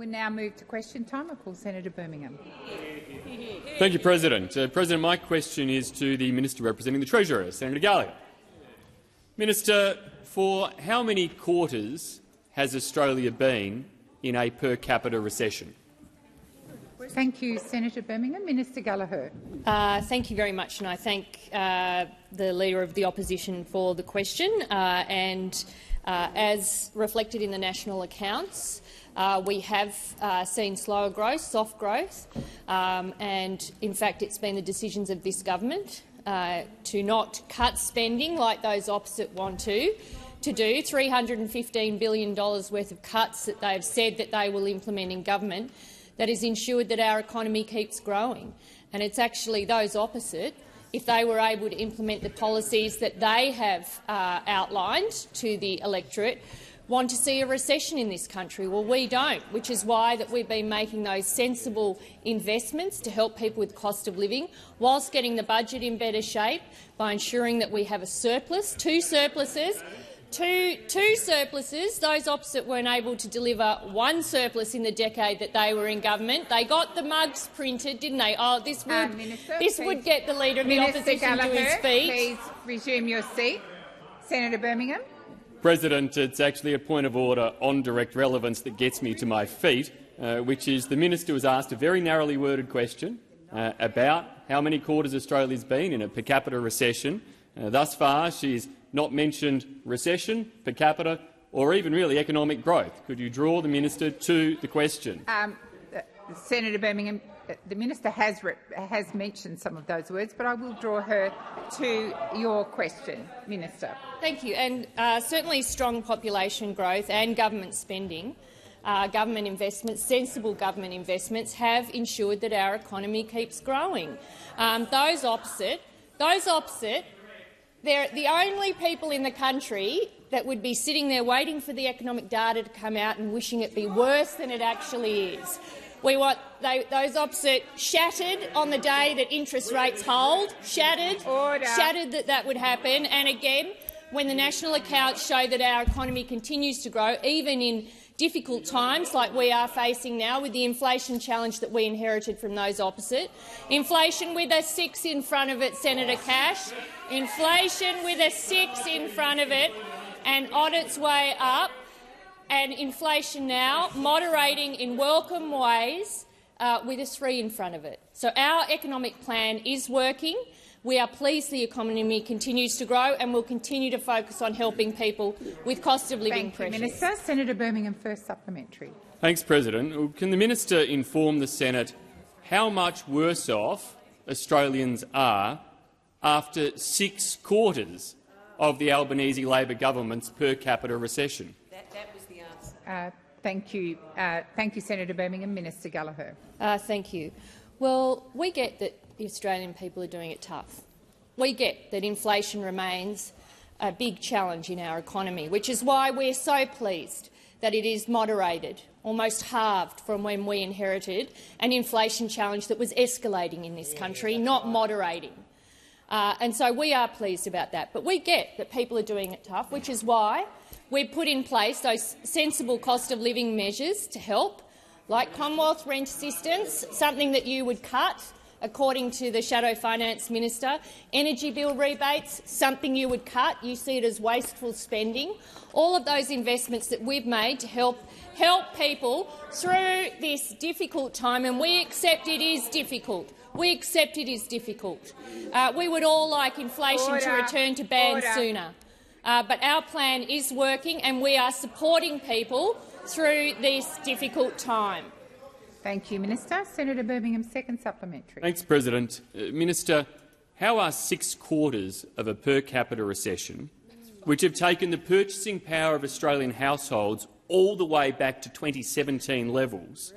We now move to question time. I call Senator Birmingham. Thank you, President. President, my question is to the Minister representing the Treasurer, Senator Gallagher. Minister, for how many quarters has Australia been in a per capita recession? Thank you, Senator Birmingham. Minister Gallagher. Thank you very much, and I thank the Leader of the Opposition for the question. As reflected in the national accounts, we have seen slower growth, soft growth, and in fact it's been the decisions of this government to not cut spending like those opposite want to do $315 billion worth of cuts that they've said that they will implement in government that has ensured that our economy keeps growing. And it's actually those opposite, if they were able to implement the policies that they have outlined to the electorate, want to see a recession in this country. Well, we don't, which is why that we've been making those sensible investments to help people with cost of living, whilst getting the budget in better shape by ensuring that we have a surplus, two surpluses. Two surpluses. Those opposite weren't able to deliver one surplus in the decade that they were in government. They got the mugs printed, didn't they? Oh, this would get the Leader of the Opposition to his feet. Please resume your seat. Senator Birmingham. President, it's actually a point of order on direct relevance that gets me to my feet, which is the Minister was asked a very narrowly worded question about how many quarters Australia's been in a per capita recession. Thus far, she's not mentioned recession, per capita, or even really economic growth. Could you draw the Minister to the question? Senator Birmingham, the Minister has mentioned some of those words, but I will draw her to your question. Minister. Thank you. And certainly strong population growth and government spending, government investments, sensible government investments have ensured that our economy keeps growing. Those opposite, they're the only people in the country that would be sitting there waiting for the economic data to come out and wishing it be worse than it actually is. We want those opposite shattered on the day that interest rates hold, shattered that would happen. And again, when the national accounts show that our economy continues to grow, even in difficult times like we are facing now with the inflation challenge that we inherited from those opposite. Inflation with a 6 in front of it, Senator Cash. Inflation with a 6 in front of it and on its way up. And inflation now moderating in welcome ways with a 3 in front of it. So our economic plan is working. We are pleased the economy continues to grow and will continue to focus on helping people with cost of living pressures. Thank you, Minister. Senator Birmingham, first supplementary. Thanks, President. Can the Minister inform the Senate how much worse off Australians are after 6 quarters of the Albanese Labor government's per capita recession? That was the answer. Thank you. Thank you, Senator Birmingham. Minister Gallagher. Thank you. Well, we get that the Australian people are doing it tough. We get that inflation remains a big challenge in our economy, which is why we're so pleased that it is moderated, almost halved from when we inherited an inflation challenge that was escalating in this country, not moderating. And so we are pleased about that. But we get that people are doing it tough, which is why we've put in place those sensible cost of living measures to help, like Commonwealth rent assistance, something that you would cut, according to the Shadow Finance Minister. Energy bill rebates, something you would cut. You see it as wasteful spending. All of those investments that we've made to help people through this difficult time, and we accept it is difficult. We accept it is difficult. We would all like inflation to return to band sooner. But our plan is working and we are supporting people through this difficult time. Thank you, Minister. Senator Birmingham, second supplementary. Thanks, President. Minister, how are 6 quarters of a per capita recession, which have taken the purchasing power of Australian households all the way back to 2017 levels,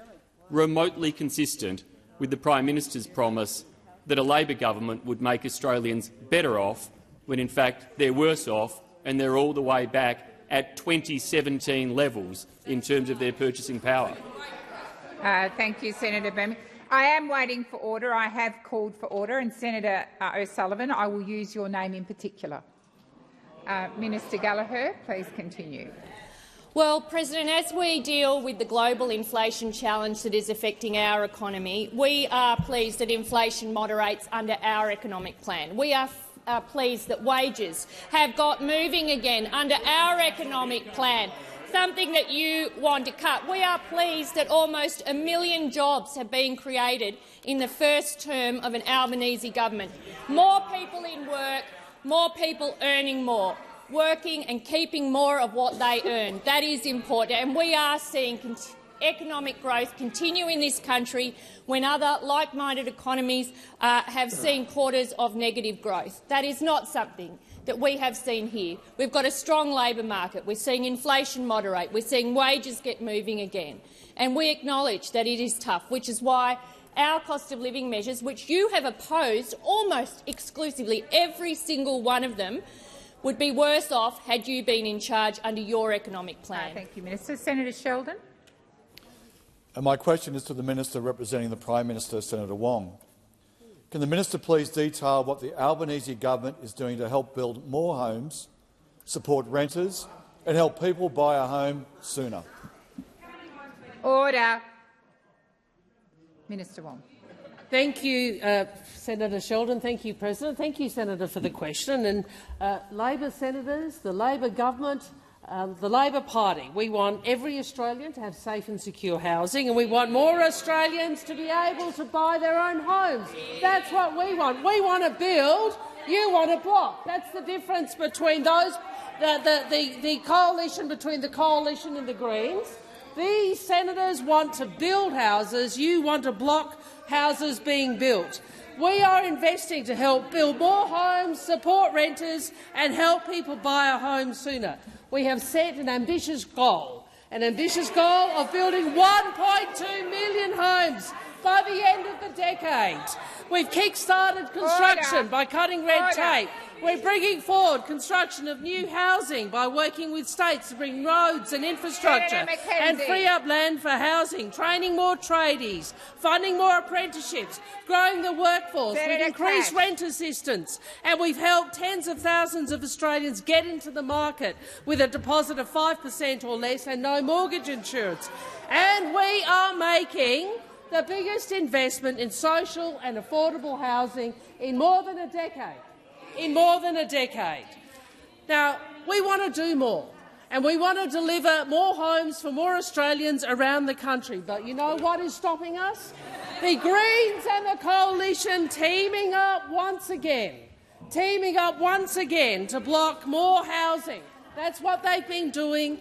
remotely consistent with the Prime Minister's promise that a Labor government would make Australians better off when, in fact, they're worse off and they're all the way back at 2017 levels in terms of their purchasing power? Thank you, Senator Birmingham. I am waiting for order. I have called for order, and Senator O'Sullivan, I will use your name in particular. Minister Gallagher, please continue. Well, President, as we deal with the global inflation challenge that is affecting our economy, we are pleased that inflation moderates under our economic plan. We are pleased that wages have got moving again under our economic plan, something that you want to cut. We are pleased that almost 1 million jobs have been created in the first term of an Albanese government. More people in work, more people earning more, working and keeping more of what they earn. That is important, and we are seeing economic growth continue in this country when other like-minded economies have seen quarters of negative growth. That is not something that we have seen here. We've got a strong labour market. We're seeing inflation moderate. We're seeing wages get moving again. And we acknowledge that it is tough, which is why our cost of living measures, which you have opposed almost exclusively, every single one of them, would be worse off had you been in charge under your economic plan. Thank you, Minister. Senator Sheldon. My question is to the Minister representing the Prime Minister, Senator Wong. Can the Minister please detail what the Albanese government is doing to help build more homes, support renters and help people buy a home sooner? Order. Minister Wong. Thank you, Senator Sheldon. Thank you, President. Thank you, Senator, for the question. And Labor senators, the Labor government, the Labor Party, we want every Australian to have safe and secure housing, and we want more Australians to be able to buy their own homes. That's what we want. We want to build, you want to block. That's the difference between those, the coalition between the Coalition and the Greens. These senators want to build houses. You want to block houses being built. We are investing to help build more homes, support renters and help people buy a home sooner. We have set an ambitious goal of building 1.2 million homes by the end of the decade. We've kick-started construction by cutting red tape. We're bringing forward construction of new housing by working with states to bring roads and infrastructure and free up land for housing, training more tradies, funding more apprenticeships, growing the workforce. We've increased rent assistance, and we've helped tens of thousands of Australians get into the market with a deposit of 5% or less and no mortgage insurance. And we are making the biggest investment in social and affordable housing in more than a decade. Now, we want to do more, and we want to deliver more homes for more Australians around the country. But you know what is stopping us? The Greens and the Coalition teaming up once again to block more housing. That's what they've been doing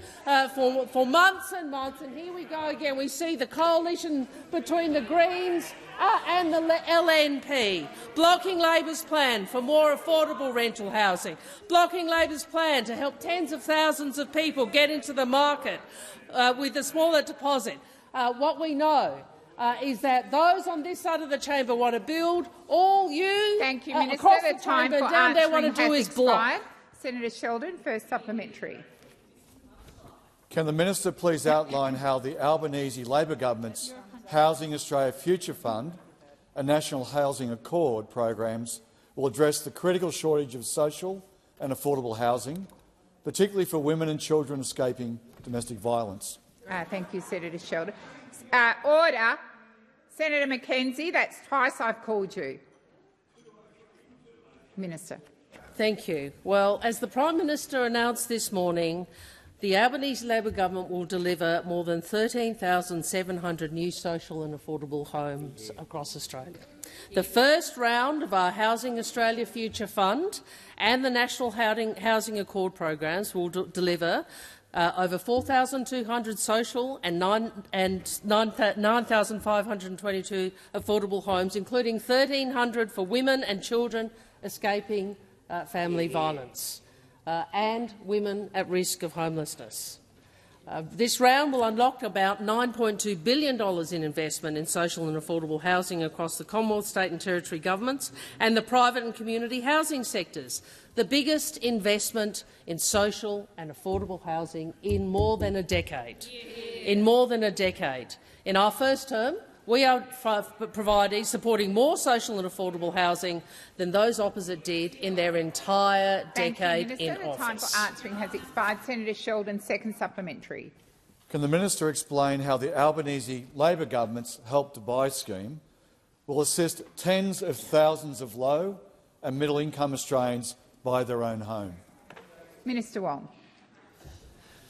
for months and months, and here we go again. We see the coalition between the Greens and the LNP blocking Labor's plan for more affordable rental housing, blocking Labor's plan to help tens of thousands of people get into the market with a smaller deposit. What we know is that those on this side of the chamber want to build. All you, Thank you, Minister. across The the time chamber for down there want to answering do has is block. expired. Senator Sheldon, first supplementary. Can the Minister please outline how the Albanese Labor government's Housing Australia Future Fund and National Housing Accord programs will address the critical shortage of social and affordable housing, particularly for women and children escaping domestic violence? Thank you, Senator Sheldon. Order. Senator McKenzie, that's twice I've called you. Minister. Thank you. Well, as the Prime Minister announced this morning, the Albanese Labor government will deliver more than 13,700 new social and affordable homes across Australia. The first round of our Housing Australia Future Fund and the National Housing Accord programs will deliver over 4,200 social and 9,522 affordable homes, including 1,300 for women and children escaping family violence and women at risk of homelessness. This round will unlock about $9.2 billion in investment in social and affordable housing across the Commonwealth, state and territory governments and the private and community housing sectors, the biggest investment in social and affordable housing in more than a decade. In our first term, We are supporting more social and affordable housing than those opposite did in their entire decade in office. The time for answering has expired. Senator Sheldon, second supplementary. Can the minister explain how the Albanese Labor government's Help to Buy scheme will assist tens of thousands of low and middle-income Australians buy their own home? Minister Wong.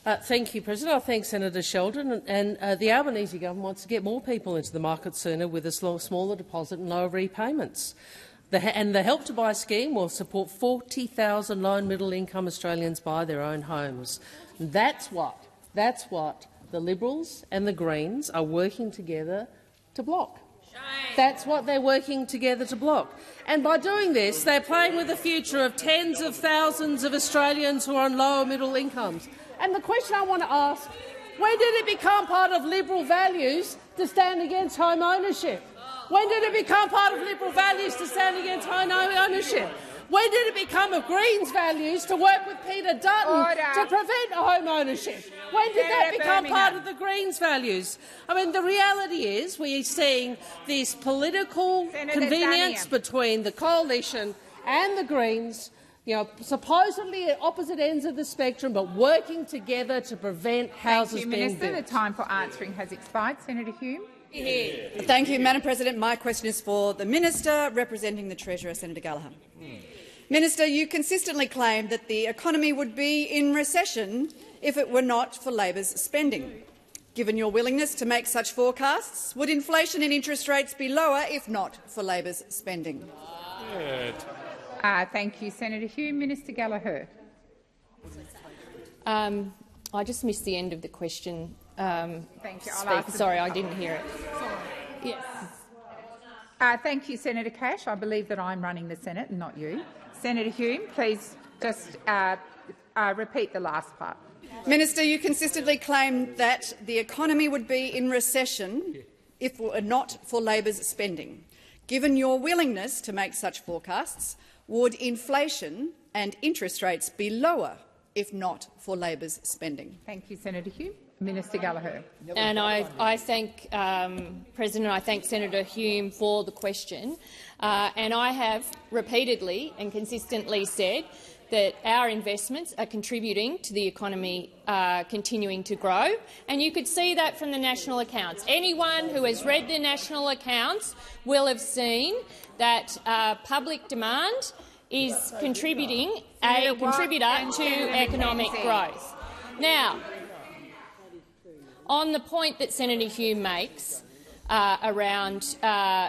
Thank you, President. I thank Senator Sheldon. And the Albanese government wants to get more people into the market sooner with a smaller deposit and lower repayments. The Help to Buy scheme will support 40,000 low and middle-income Australians buy their own homes. That's what the Liberals and the Greens are working together to block. That's what they're working together to block. And by doing this, they're playing with the future of tens of thousands of Australians who are on lower middle incomes. And the question I want to ask, when did it become part of Liberal values to stand against home ownership? When did it become part of Liberal values to stand against home ownership? When did it become of Greens' values to work with Peter Dutton to prevent home ownership? When did that become part of the Greens' values? I mean, the reality is we are seeing this political convenience between the coalition and the Greens, supposedly at opposite ends of the spectrum, but working together to prevent houses being built. The time for answering has expired. Senator Hume. Thank you, Madam President. My question is for the Minister representing the Treasurer, Senator Gallagher. Minister, you consistently claimed that the economy would be in recession if it were not for Labor's spending. Given your willingness to make such forecasts, would inflation and interest rates be lower if not for Labor's spending? Thank you, Senator Hume. Minister Gallagher. I just missed the end of the question. Thank you. Sorry, I didn't hear it. Yes. Thank you, Senator Cash. I believe that I'm running the Senate and not you. Senator Hume, please just repeat the last part. Minister, you consistently claimed that the economy would be in recession if it were not for Labor's spending. Given your willingness to make such forecasts, would inflation and interest rates be lower if not for Labor's spending? Thank you, Senator Hume. Minister Gallagher. And I thank President. I thank Senator Hume for the question. And I have repeatedly and consistently said that our investments are contributing to the economy continuing to grow. And you could see that from the national accounts. Anyone who has read the national accounts will have seen that public demand is contributing a contributor to economic growth. Now, on the point that Senator Hume makes around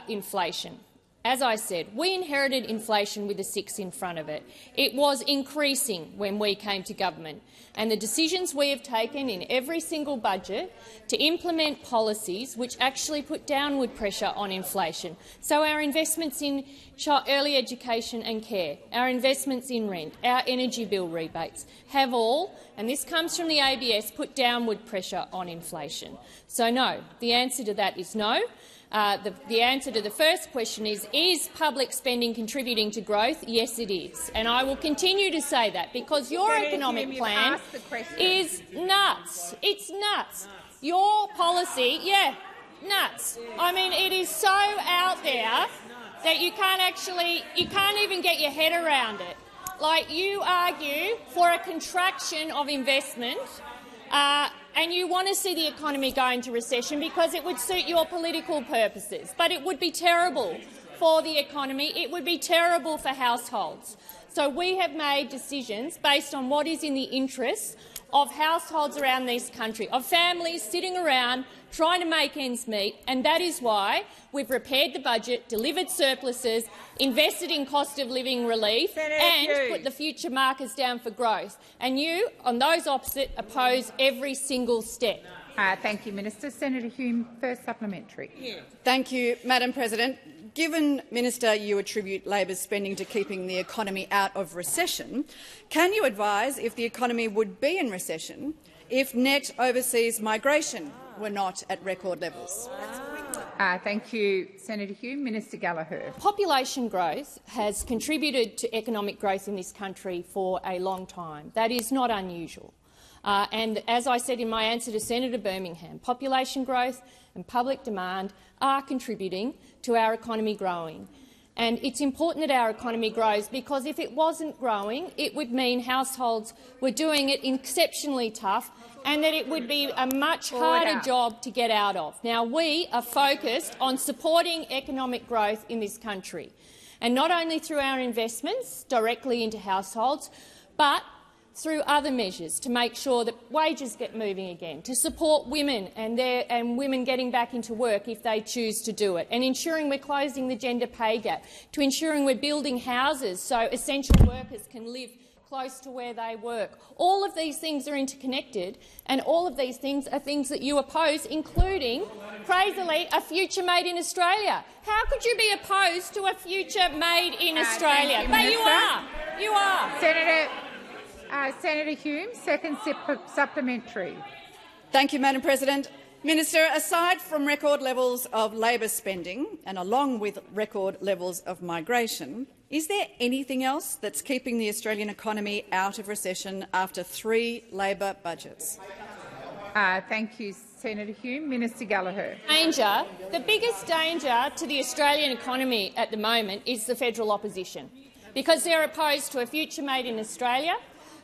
inflation, as I said, we inherited inflation with a 6 in front of it. It was increasing when we came to government, and the decisions we have taken in every single budget to implement policies which actually put downward pressure on inflation. So our investments in early education and care, our investments in rent, our energy bill rebates have all, and this comes from the ABS, put downward pressure on inflation. So no, the answer to that is no. The answer to the first question is public spending contributing to growth? Yes, it is. And I will continue to say that because your economic plan is nuts. It's nuts. Your policy, nuts. I mean, it is so out there that you can't even get your head around it. Like, you argue for a contraction of investment, and you want to see the economy go into recession because it would suit your political purposes. But it would be terrible for the economy. It would be terrible for households. So we have made decisions based on what is in the interests of households around this country, of families sitting around trying to make ends meet, and that is why we've repaired the budget, delivered surpluses, invested in cost of living relief and put the future markers down for growth. And you, on those opposite, oppose every single step. Thank you, Minister. Senator Hume, first supplementary. Thank you, Madam President. Given, Minister, you attribute Labor's spending to keeping the economy out of recession, can you advise if the economy would be in recession if net overseas migration were not at record levels? Thank you, Senator Hume. Minister Gallagher. Population growth has contributed to economic growth in this country for a long time. That is not unusual. And as I said in my answer to Senator Birmingham, population growth and public demand are contributing to our economy growing. And it's important that our economy grows, because if it wasn't growing, it would mean households were doing it exceptionally tough, and that it would be a much harder job to get out of. Now, we are focused on supporting economic growth in this country, and not only through our investments directly into households, but through other measures to make sure that wages get moving again, to support women and women getting back into work if they choose to do it, and ensuring we're closing the gender pay gap, to ensuring we're building houses so essential workers can live close to where they work. All of these things are interconnected, and all of these things are things that you oppose, including, crazily, a future made in Australia. How could you be opposed to a future made in Australia? But you are. You are. Senator Hume, second supplementary. Thank you, Madam President. Minister, aside from record levels of Labor spending and along with record levels of migration, is there anything else that's keeping the Australian economy out of recession after 3 Labor budgets? Thank you, Senator Hume. Minister Gallagher. The biggest danger to the Australian economy at the moment is the federal opposition, because they're opposed to a future made in Australia.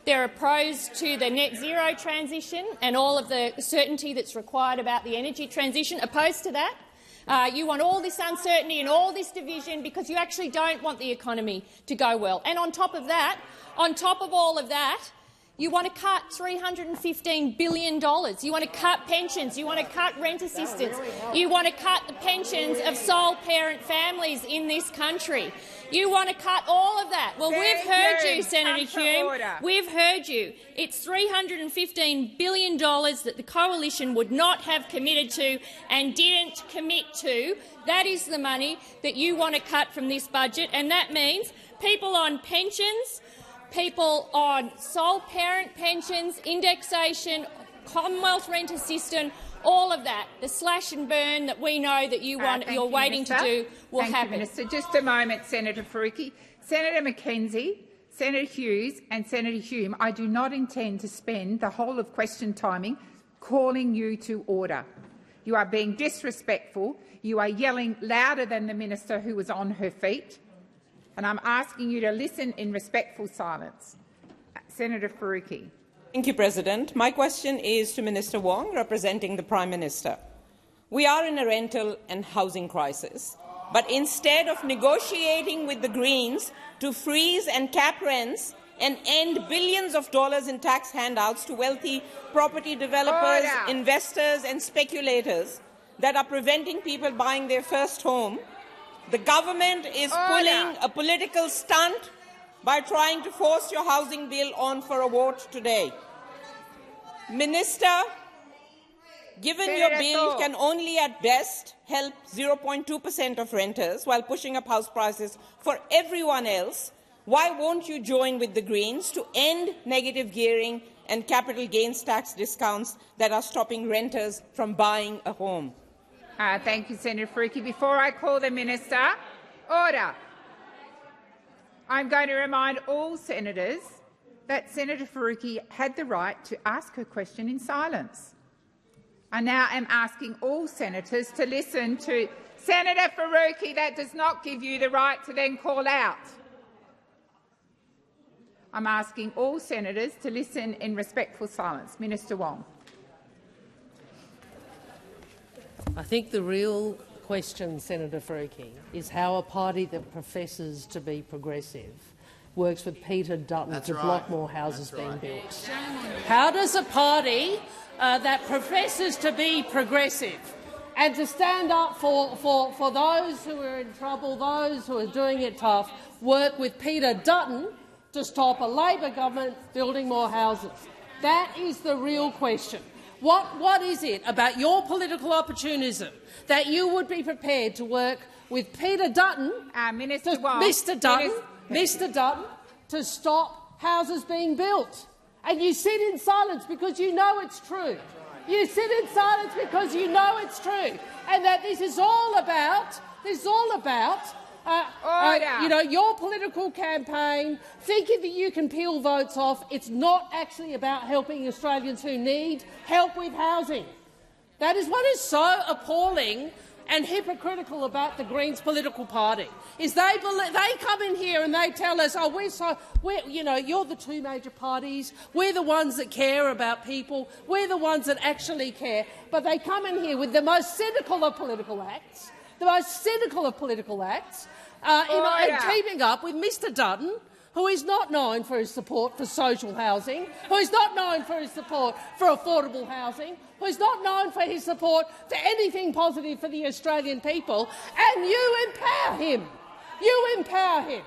They're opposed to the net zero transition and all of the certainty that's required about the energy transition. Opposed to that. You want all this uncertainty and all this division because you actually don't want the economy to go well. And on top of that, on top of all of that, you want to cut $315 billion. You want to cut pensions. You want to cut rent assistance. You want to cut the pensions of sole parent families in this country. You want to cut all of that. Well, we've heard you, Senator Hume. We've heard you. It's $315 billion that the coalition would not have committed to and didn't commit to. That is the money that you want to cut from this budget, and that means people on pensions, people on sole parent pensions, indexation, Commonwealth rent assistance, all of that, the slash and burn that we know that you're waiting to do will happen. Thank you, Minister. Just a moment, Senator Faruqi. Senator McKenzie, Senator Hughes and Senator Hume, I do not intend to spend the whole of question timing calling you to order. You are being disrespectful. You are yelling louder than the minister who was on her feet, and I'm asking you to listen in respectful silence. Senator Faruqi. Thank you, President. My question is to Minister Wong, representing the Prime Minister. We are in a rental and housing crisis, but instead of negotiating with the Greens to freeze and cap rents and end billions of dollars in tax handouts to wealthy property developers, investors and speculators that are preventing people buying their first home, the government is pulling a political stunt by trying to force your housing bill on for a vote today. Minister, given your bill can only at best help 0.2% of renters while pushing up house prices for everyone else, why won't you join with the Greens to end negative gearing and capital gains tax discounts that are stopping renters from buying a home? Thank you, Senator Faruqi. Before I call the minister, order. I'm going to remind all senators that Senator Faruqi had the right to ask her question in silence. I now am asking all senators to listen to Senator Faruqi. That does not give you the right to then call out. I'm asking all senators to listen in respectful silence. Minister Wong. I think the real question, Senator Faruqi, is how a party that professes to be progressive works with Peter Dutton to block more houses being built. How does a party that professes to be progressive and to stand up for those who are in trouble, those who are doing it tough, work with Peter Dutton to stop a Labor government building more houses? That is the real question. What is it about your political opportunism that you would be prepared to work with Peter Dutton, Mr. Dutton, to stop houses being built? And you sit in silence because you know it's true. You sit in silence because you know it's true, and that this is all about your political campaign, thinking that you can peel votes off. It's not actually about helping Australians who need help with housing. That is what is so appalling and hypocritical about the Greens political party, is they come in here and they tell us, you're the two major parties, we're the ones that care about people, we're the ones that actually care, but they come in here with the most cynical of political acts, in teaming up with Mr Dutton, who is not known for his support for social housing, who is not known for his support for affordable housing, who is not known for his support to anything positive for the Australian people, and you empower him. You empower him.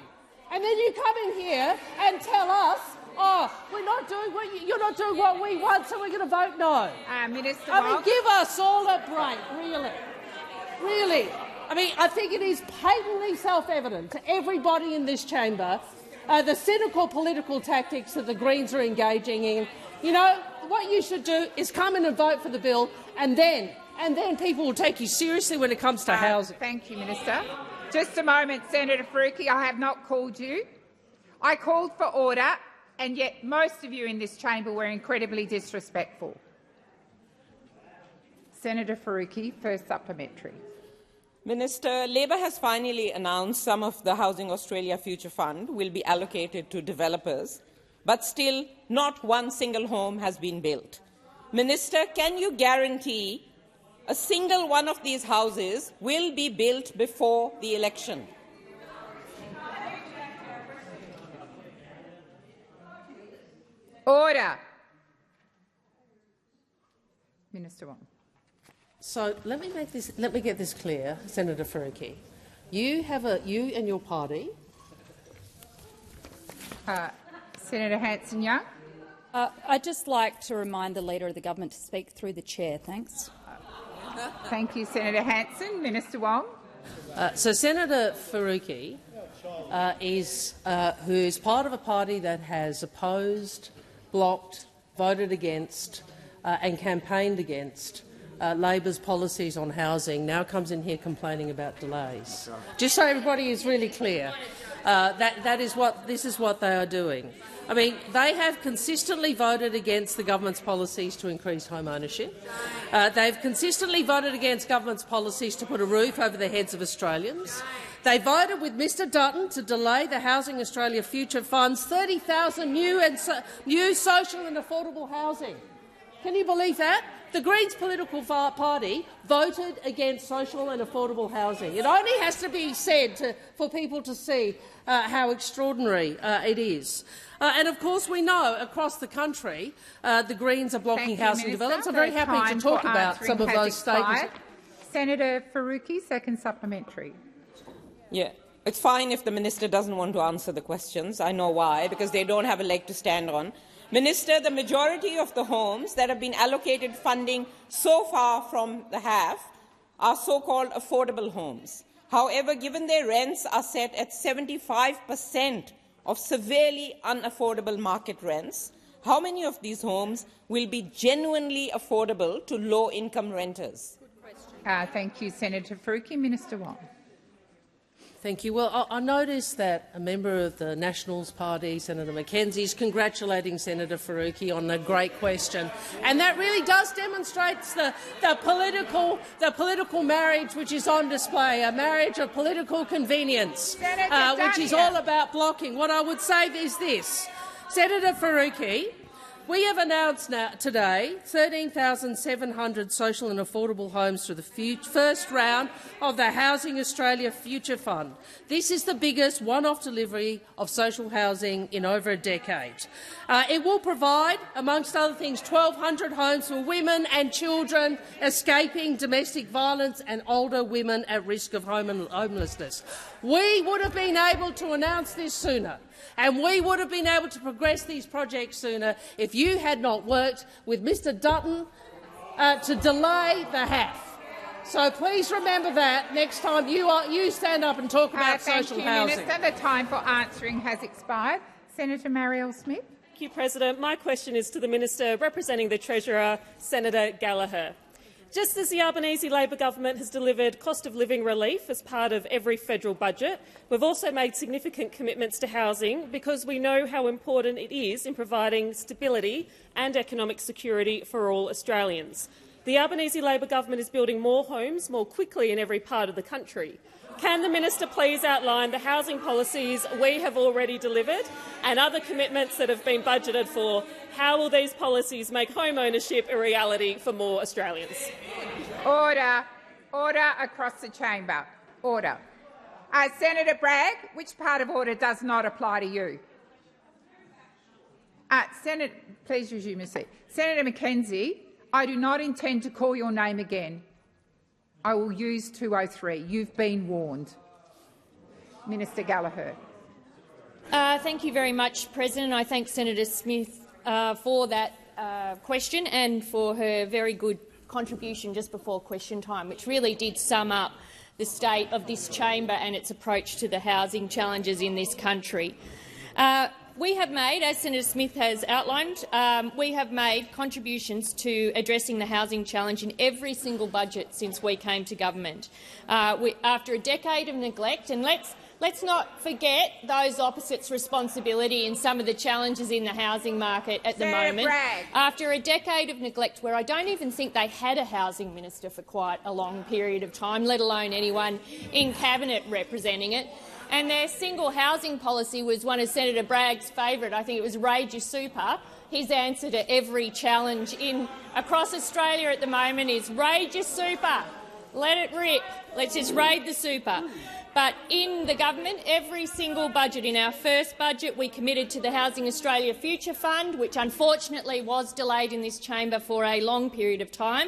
And then you come in here and tell us, you're not doing what we want, so we're going to vote no. Give us all a break, really. Really. I think it is patently self-evident to everybody in this chamber the cynical political tactics that the Greens are engaging in. What you should do is come in and vote for the bill, and then people will take you seriously when it comes to housing. Thank you, Minister. Just a moment, Senator Faruqi. I have not called you. I called for order, and yet most of you in this chamber were incredibly disrespectful. Senator Faruqi, first supplementary. Minister, Labor has finally announced some of the Housing Australia Future Fund will be allocated to developers, but still not one single home has been built. Minister, can you guarantee a single one of these houses will be built before the election? Order. Minister Wong. So let me get this clear, Senator Faruqi. You and your party. Senator Hanson-Young. I'd just like to remind the Leader of the Government to speak through the chair. Thanks. Thank you, Senator Hanson. Minister Wong. So Senator Faruqi who is part of a party that has opposed, blocked, voted against and campaigned against Labor's policies on housing, now comes in here complaining about delays. Just so everybody is really clear, this is what they are doing. They have consistently voted against the government's policies to increase home ownership. They've consistently voted against government's policies to put a roof over the heads of Australians. They voted with Mr Dutton to delay the Housing Australia Future Fund's 30,000 new social and affordable housing. Can you believe that? The Greens political party voted against social and affordable housing. It only has to be said for people to see how extraordinary it is. And of course we know across the country the Greens are blocking housing development. I'm very happy to talk about some of those statements. Senator Faruqi, second supplementary. Yeah. It's fine if the minister doesn't want to answer the questions. I know why, because they don't have a leg to stand on. Minister, the majority of the homes that have been allocated funding so far from the HAF are so-called affordable homes. However, given their rents are set at 75% of severely unaffordable market rents, how many of these homes will be genuinely affordable to low-income renters? Thank you, Senator Faruqi. Minister Wong. Thank you. Well, I noticed that a member of the Nationals Party, Senator Mackenzie, is congratulating Senator Faruqi on a great question, and that really does demonstrate the political marriage which is on display, a marriage of political convenience, which is all about blocking. What I would say is this, Senator Faruqi. We have announced today 13,700 social and affordable homes through the first round of the Housing Australia Future Fund. This is the biggest one-off delivery of social housing in over a decade. It will provide, amongst other things, 1,200 homes for women and children escaping domestic violence and older women at risk of homelessness. We would have been able to announce this sooner, and we would have been able to progress these projects sooner if you had not worked with Mr Dutton to delay the HAF. So please remember that next time you stand up and talk about social housing. Minister. The time for answering has expired. Senator Marielle Smith. Thank you, President. My question is to the Minister representing the Treasurer, Senator Gallagher. Just as the Albanese Labor government has delivered cost-of-living relief as part of every federal budget, we've also made significant commitments to housing because we know how important it is in providing stability and economic security for all Australians. The Albanese Labor government is building more homes more quickly in every part of the country. Can the minister please outline the housing policies we have already delivered and other commitments that have been budgeted for? How will these policies make home ownership a reality for more Australians? Order. Order across the chamber. Order. Senator Bragg, which part of order does not apply to you? Senator, please resume your seat. Senator Mackenzie, I do not intend to call your name again. I will use 203. You've been warned. Minister Gallagher. Thank you very much, President. I thank Senator Smith for that question and for her very good contribution just before question time, which really did sum up the state of this chamber and its approach to the housing challenges in this country. We have made, as Senator Smith has outlined, we have made contributions to addressing the housing challenge in every single budget since we came to government. After a decade of neglect, and let's not forget those opposites' responsibility in some of the challenges in the housing market at the moment. After a decade of neglect where I don't even think they had a housing minister for quite a long period of time, let alone anyone in cabinet representing it. And their single housing policy was one of Senator Bragg's favourite. I think it was raid your super. His answer to every challenge across Australia at the moment is raid your super. Let it rip. Let's just raid the super. But in the government, every single budget, in our first budget, we committed to the Housing Australia Future Fund, which unfortunately was delayed in this chamber for a long period of time.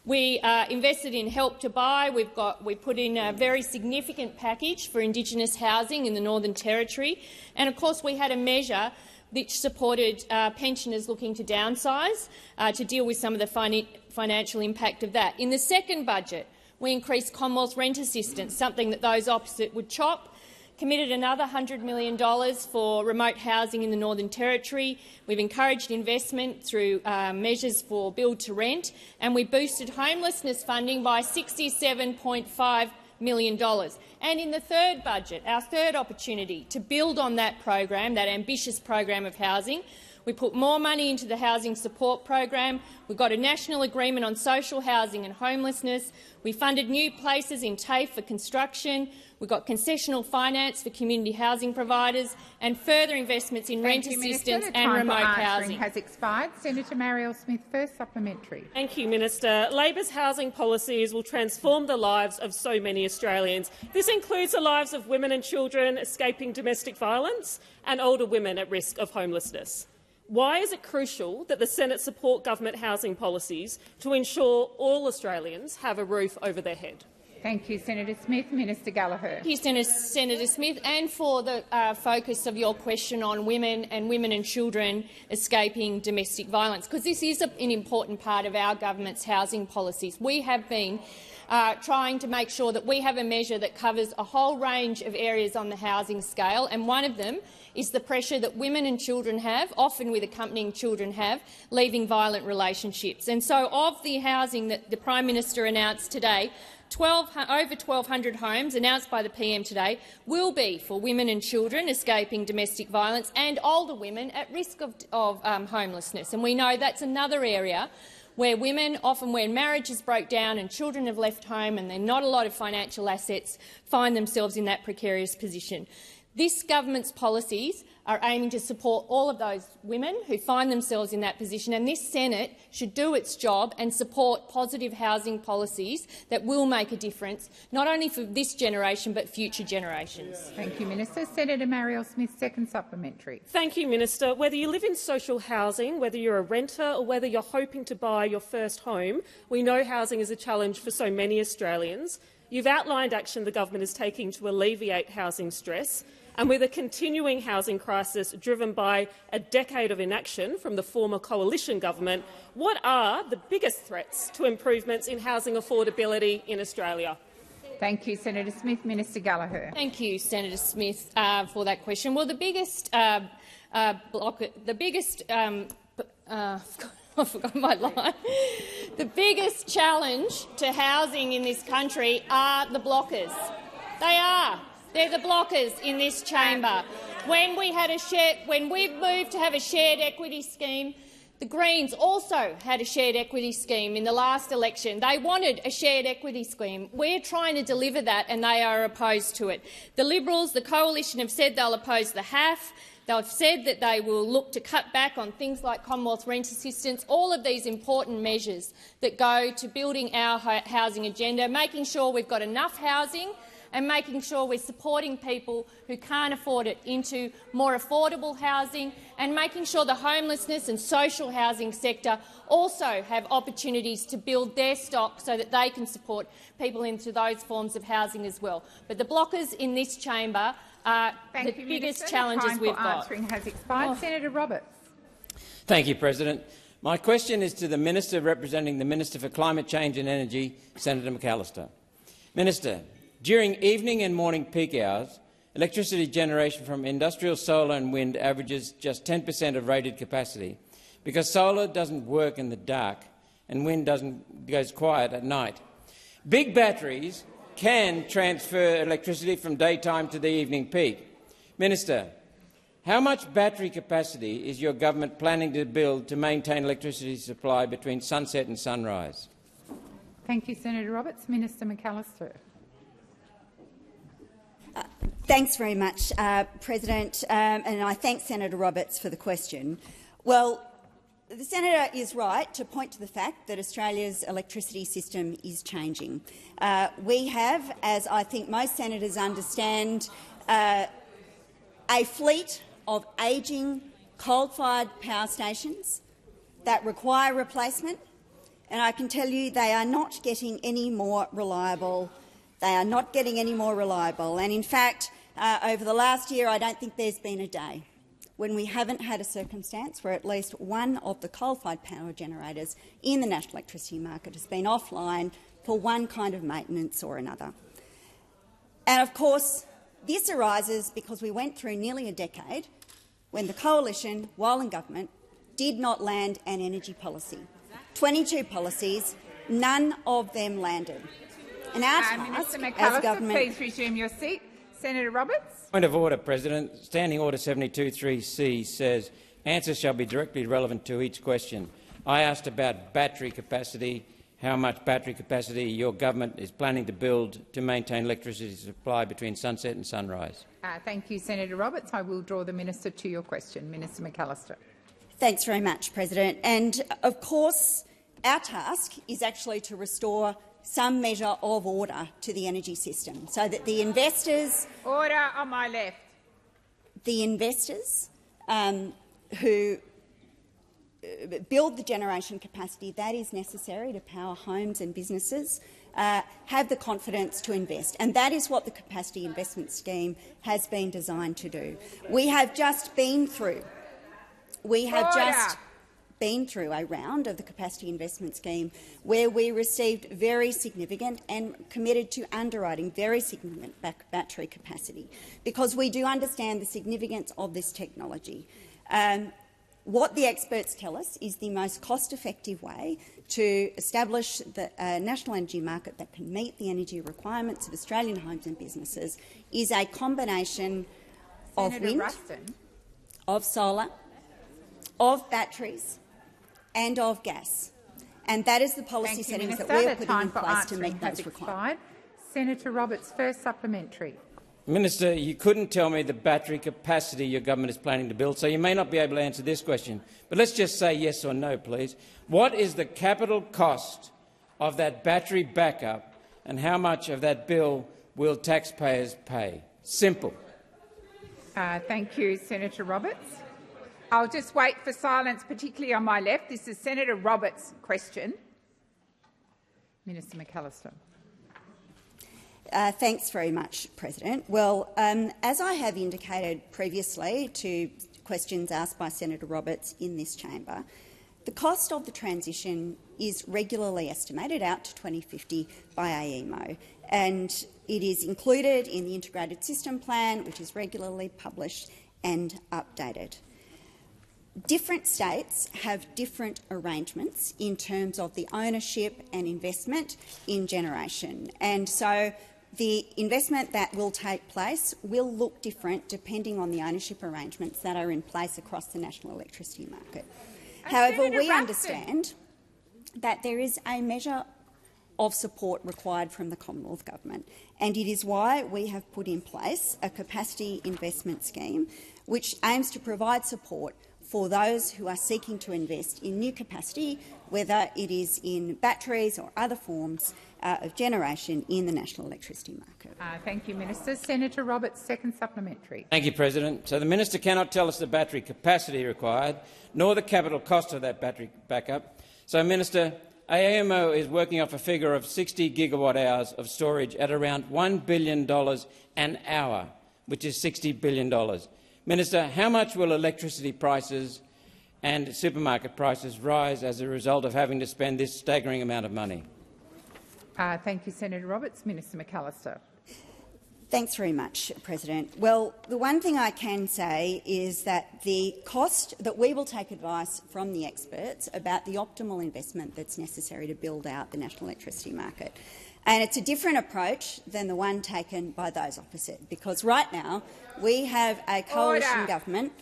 We invested in Help to Buy. We put in a very significant package for Indigenous housing in the Northern Territory. And, of course, we had a measure which supported pensioners looking to downsize to deal with some of the financial impact of that. In the second budget, we increased Commonwealth rent assistance, something that those opposite would chop. Committed another $100 million for remote housing in the Northern Territory. We've encouraged investment through measures for build to rent, and we boosted homelessness funding by $67.5 million. And in the third budget, our third opportunity to build on that program, that ambitious program of housing, we put more money into the housing support program. We got a national agreement on social housing and homelessness. We funded new places in TAFE for construction. We got concessional finance for community housing providers and further investments in rent assistance and remote housing. Has expired. Senator Marielle Smith, first supplementary. Thank you, Minister. Labor's housing policies will transform the lives of so many Australians. This includes the lives of women and children escaping domestic violence and older women at risk of homelessness. Why is it crucial that the Senate support government housing policies to ensure all Australians have a roof over their head? Thank you, Senator Smith. Minister Gallagher. Thank you, Senator Smith, and for the focus of your question on women and children escaping domestic violence, because this is an important part of our government's housing policies. We have been trying to make sure that we have a measure that covers a whole range of areas on the housing scale, and one of them is the pressure that women and children have, often with accompanying children have, leaving violent relationships. And so of the housing that the Prime Minister announced today, over 1,200 homes announced by the PM today will be for women and children escaping domestic violence and older women at risk of homelessness. And we know that's another area where women, often when marriages broke down and children have left home and there are not a lot of financial assets, find themselves in that precarious position. This government's policies are aiming to support all of those women who find themselves in that position, and this Senate should do its job and support positive housing policies that will make a difference, not only for this generation but future generations. Thank you, Minister. Senator Marielle Smith, second supplementary. Thank you, Minister. Whether you live in social housing, whether you're a renter or whether you're hoping to buy your first home, we know housing is a challenge for so many Australians. You've outlined action the government is taking to alleviate housing stress, and with a continuing housing crisis driven by a decade of inaction from the former coalition government, what are the biggest threats to improvements in housing affordability in Australia? Thank you, Senator Smith. Minister Gallagher. Thank you, Senator Smith, for that question. Well, the biggest I forgot my line. The biggest challenge to housing in this country are the blockers. They are. They're the blockers in this chamber. When we've moved to have a shared equity scheme, the Greens also had a shared equity scheme in the last election. They wanted a shared equity scheme. We're trying to deliver that, and they are opposed to it. The Liberals, the Coalition, have said they'll oppose the HAF. They've said that they will look to cut back on things like Commonwealth rent assistance, all of these important measures that go to building our housing agenda, making sure we've got enough housing and making sure we're supporting people who can't afford it into more affordable housing, and making sure the homelessness and social housing sector also have opportunities to build their stock so that they can support people into those forms of housing as well. But the blockers in this chamber are the biggest challenges we've got. Answering has expired. Senator Roberts. Thank you, President. My question is to the Minister representing the Minister for Climate Change and Energy, Senator McAllister. Minister, during evening and morning peak hours, electricity generation from industrial solar and wind averages just 10% of rated capacity because solar doesn't work in the dark and wind goes quiet at night. Big batteries can transfer electricity from daytime to the evening peak. Minister, how much battery capacity is your government planning to build to maintain electricity supply between sunset and sunrise? Thank you, Senator Roberts. Minister McAllister. Thanks very much, President, and I thank Senator Roberts for the question. Well, the senator is right to point to the fact that Australia's electricity system is changing. We have, as I think most senators understand, a fleet of ageing coal-fired power stations that require replacement, and I can tell you they are not getting any more reliable. They are not getting any more reliable. And in fact, over the last year, I don't think there's been a day when we haven't had a circumstance where at least one of the coal-fired power generators in the national electricity market has been offline for one kind of maintenance or another. And of course, this arises because we went through nearly a decade when the Coalition, while in government, did not land an energy policy. 22 policies, none of them landed. And our task Minister as McAllister, government— please resume your seat. Senator Roberts. Point of order, President. Standing Order 72.3c says answers shall be directly relevant to each question. I asked about battery capacity, how much battery capacity your government is planning to build to maintain electricity supply between sunset and sunrise. Thank you, Senator Roberts. I will draw the minister to your question. Minister McAllister. Thanks very much, President. And of course, our task is actually to restore some measure of order to the energy system so that the investors— Order on my left. The investors who build the generation capacity that is necessary to power homes and businesses have the confidence to invest. And that is what the Capacity Investment Scheme has been designed to do. We have just been through— a round of the Capacity Investment Scheme where we received very significant and committed to underwriting very significant battery capacity, because we do understand the significance of this technology. What the experts tell us is the most cost-effective way to establish the national energy market that can meet the energy requirements of Australian homes and businesses is a combination of wind, of solar, of batteries and of gas. And that is the policy settings that we are putting in place to meet those requirements. Senator Roberts, first supplementary. Minister, you couldn't tell me the battery capacity your government is planning to build, so you may not be able to answer this question. But let's just say yes or no, please. What is the capital cost of that battery backup, and how much of that bill will taxpayers pay? Simple. Thank you, Senator Roberts. I'll just wait for silence, particularly on my left. This is Senator Roberts' question. Minister McAllister. Thanks very much, President. Well, as I have indicated previously to questions asked by Senator Roberts in this chamber, the cost of the transition is regularly estimated out to 2050 by AEMO, and it is included in the Integrated System Plan, which is regularly published and updated. Different states have different arrangements in terms of the ownership and investment in generation, and so the investment that will take place will look different depending on the ownership arrangements that are in place across the national electricity market. However, we understand that there is a measure of support required from the Commonwealth Government, and it is why we have put in place a capacity investment scheme which aims to provide support for those who are seeking to invest in new capacity, whether it is in batteries or other forms of generation in the national electricity market. Thank you, Minister. Senator Roberts, second supplementary. Thank you, President. So the minister cannot tell us the battery capacity required, nor the capital cost of that battery backup. So, Minister, AEMO is working off a figure of 60 gigawatt-hours of storage at around $1 billion an hour, which is $60 billion. Minister, how much will electricity prices and supermarket prices rise as a result of having to spend this staggering amount of money? Thank you, Senator Roberts. Minister McAllister. Thanks very much, President. Well, the one thing I can say is that the cost that we will take advice from the experts about the optimal investment that's necessary to build out the national electricity market. And it's a different approach than the one taken by those opposite, because right now we have a coalition government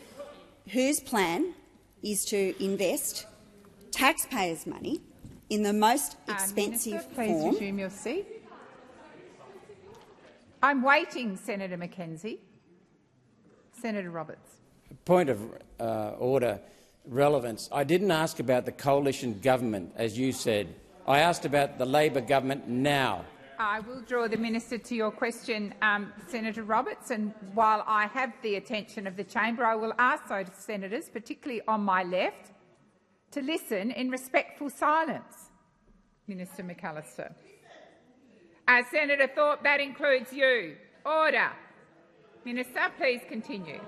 whose plan is to invest taxpayers' money in the most expensive Minister, please form. resume your seat. I'm waiting, Senator McKenzie. Senator Roberts. Point of order, relevance. I didn't ask about the coalition government, as you said. I asked about the Labor government now. I will draw the minister to your question, Senator Roberts, and while I have the attention of the chamber, I will ask those senators, particularly on my left, to listen in respectful silence. Minister McAllister. Senator Thorpe, that includes you. Order. Minister, please continue.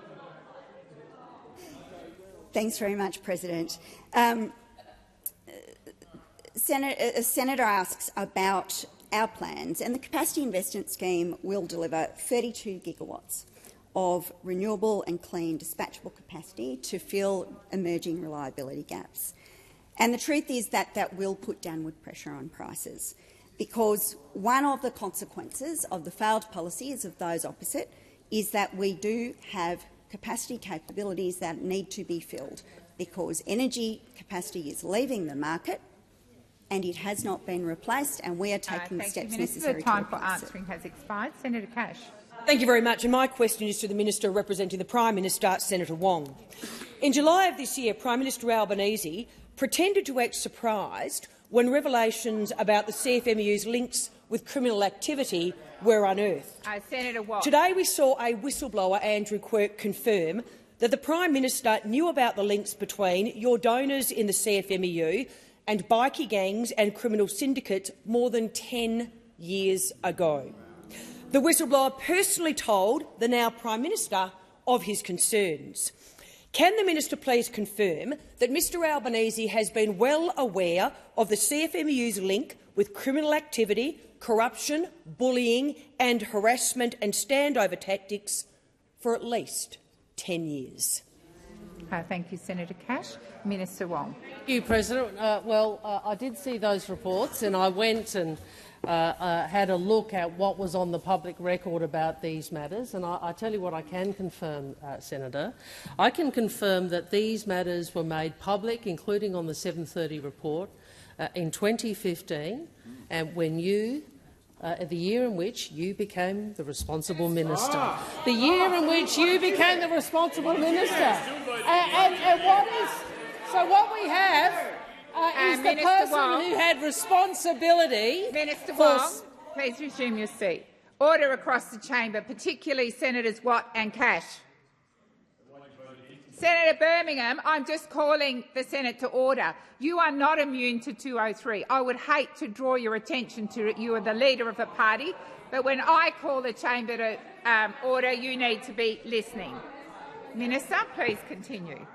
Thanks very much, President. A senator asks about our plans, and the capacity investment scheme will deliver 32 gigawatts of renewable and clean dispatchable capacity to fill emerging reliability gaps. And the truth is that that will put downward pressure on prices, because one of the consequences of the failed policies of those opposite is that we do have capacity capabilities that need to be filled, because energy capacity is leaving the market and it has not been replaced, and we are taking the steps necessary to replace it. The time for answering has expired. Senator Cash. Thank you very much. And my question is to the Minister representing the Prime Minister, Senator Wong. In July of this year, Prime Minister Albanese pretended to act surprised when revelations about the CFMEU's links with criminal activity were unearthed. Senator Watt. Today we saw a whistleblower, Andrew Quirk, confirm that the Prime Minister knew about the links between your donors in the CFMEU and bikie gangs and criminal syndicates more than 10 years ago. The whistleblower personally told the now Prime Minister of his concerns. Can the minister please confirm that Mr Albanese has been well aware of the CFMEU's link with criminal activity, corruption, bullying and harassment and standover tactics for at least 10 years? Thank you, Senator Cash. Minister Wong. Thank you, President. I did see those reports, and I went and had a look at what was on the public record about these matters. And I tell you what I can confirm, Senator. I can confirm that these matters were made public, including on the 7:30 report, in 2015, and when you the year in which you became the responsible minister. The year in which you became the responsible minister. So what we have is the person who had responsibility. Minister Wong, please resume your seat. Order across the chamber, particularly Senators Watt and Cash. Senator Birmingham, I'm just calling the Senate to order. You are not immune to 203. I would hate to draw your attention to it. You are the leader of a party, but when I call the chamber to order, you need to be listening. Minister, please continue.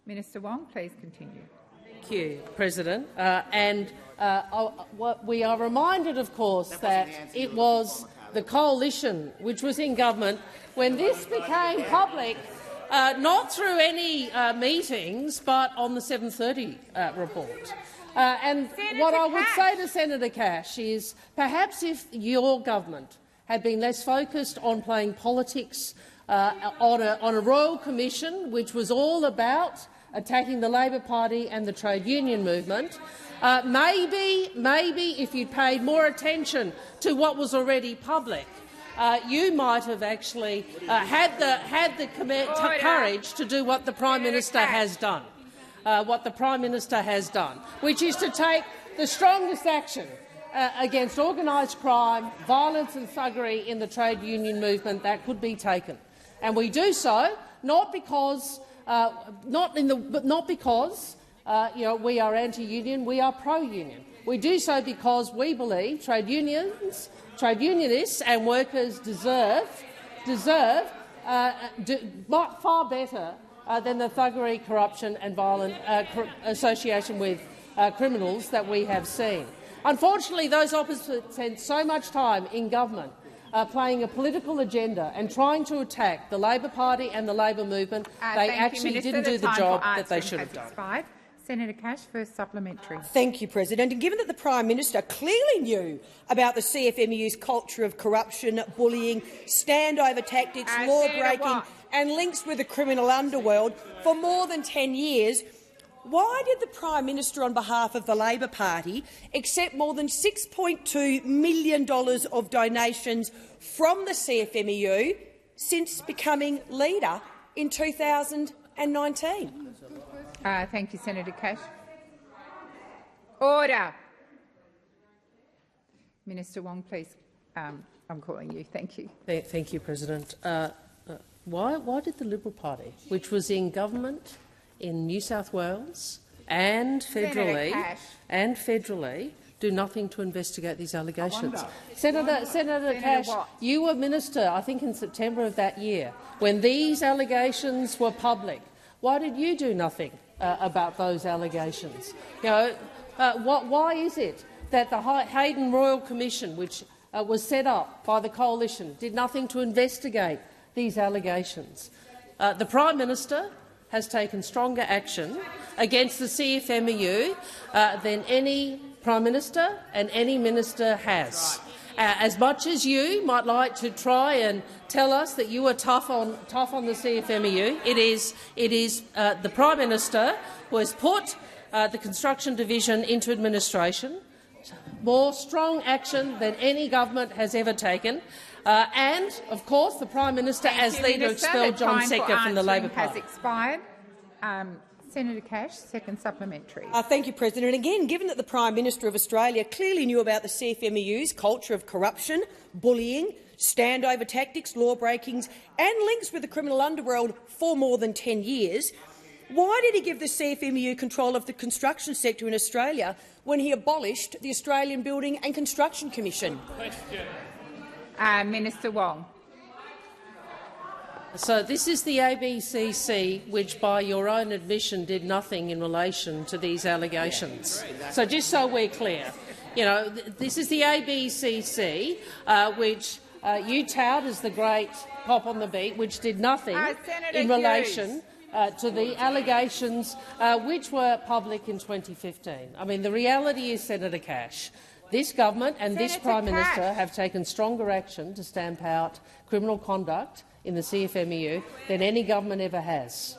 Minister Wong, please continue. Thank you, President. We are reminded, of course, that it was the coalition which was in government when this became public not through any meetings, but on the 7:30 report. And what I would say to Senator Cash is perhaps if your government had been less focused on playing politics on a Royal Commission, which was all about attacking the Labor Party and the trade union movement, maybe if you paid more attention to what was already public, you might have actually had the courage to do what the Prime Minister has done. Which is to take the strongest action against organised crime, violence and thuggery in the trade union movement that could be taken. And we do so not because we are anti-union, we are pro-union. We do so because we believe trade unionists and workers deserve far better than the thuggery, corruption and violent association with criminals that we have seen. Unfortunately, those opposites spent so much time in government playing a political agenda and trying to attack the Labor Party and the Labor movement. They actually didn't do the job that they should have done. Senator Cash, first supplementary. Thank you, President. And given that the Prime Minister clearly knew about the CFMEU's culture of corruption, bullying, standover tactics, law-breaking and links with the criminal underworld for more than 10 years, why did the Prime Minister, on behalf of the Labor Party, accept more than $6.2 million of donations from the CFMEU since becoming leader in 2019? Thank you, Senator Cash. Order. Minister Wong, please. I'm calling you. Thank you. Thank you, President. Why did the Liberal Party, which was in government in New South Wales and federally, do nothing to investigate these allegations? Senator Cash, you were minister, I think, in September of that year when these allegations were public. Why did you do nothing about those allegations? Why is it that the Hayden Royal Commission, which was set up by the Coalition, did nothing to investigate these allegations? The Prime Minister has taken stronger action against the CFMEU than any Prime Minister and any minister has. As much as you might like to try and tell us that you are tough on the CFMEU, it is the Prime Minister who has put the construction division into administration, more strong action than any government has ever taken, and, of course, the Prime Minister, as leader, expelled John Secker from the Labor Party. Has expired. Senator Cash, second supplementary. Thank you, President. Again, given that the Prime Minister of Australia clearly knew about the CFMEU's culture of corruption, bullying, standover tactics, law-breakings and links with the criminal underworld for more than 10 years, why did he give the CFMEU control of the construction sector in Australia when he abolished the Australian Building and Construction Commission? Minister Wong. So this is the ABCC, which, by your own admission, did nothing in relation to these allegations. So just so we're clear, this is the ABCC, which you tout as the great cop on the beat, which did nothing in relation to the allegations which were public in 2015. I mean, the reality is, Senator Cash, this government and this Prime Minister have taken stronger action to stamp out criminal conduct in the CFMEU than any government ever has.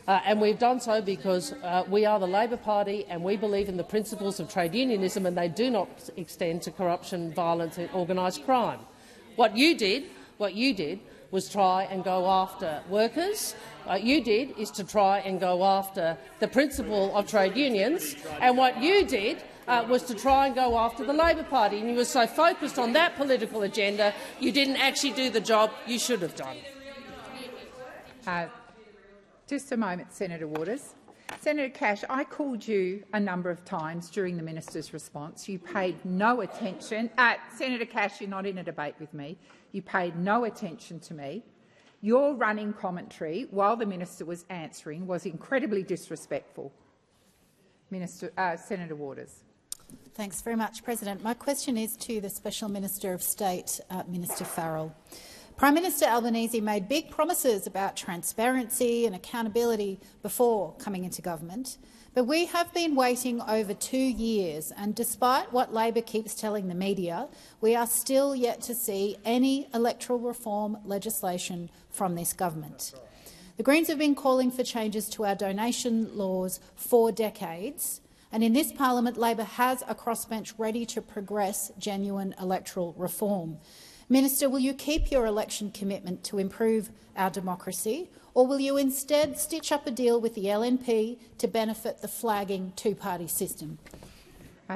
And we've done so because we are the Labor Party and we believe in the principles of trade unionism, and they do not extend to corruption, violence and organised crime. What you did was try and go after workers. What you did is to try and go after the principle of trade unions, and what you did was to try and go after the Labor Party. And you were so focused on that political agenda, you didn't actually do the job you should have done. Just a moment, Senator Waters. Senator Cash, I called you a number of times during the minister's response. You paid no attention. Senator Cash, you're not in a debate with me. You paid no attention to me. Your running commentary while the minister was answering was incredibly disrespectful. Senator Waters. Thanks very much, President. My question is to the Special Minister of State, Minister Farrell. Prime Minister Albanese made big promises about transparency and accountability before coming into government, but we have been waiting over 2 years, and despite what Labor keeps telling the media, we are still yet to see any electoral reform legislation from this government. The Greens have been calling for changes to our donation laws for decades, and in this parliament Labor has a crossbench ready to progress genuine electoral reform. Minister, will you keep your election commitment to improve our democracy, or will you instead stitch up a deal with the LNP to benefit the flagging two-party system?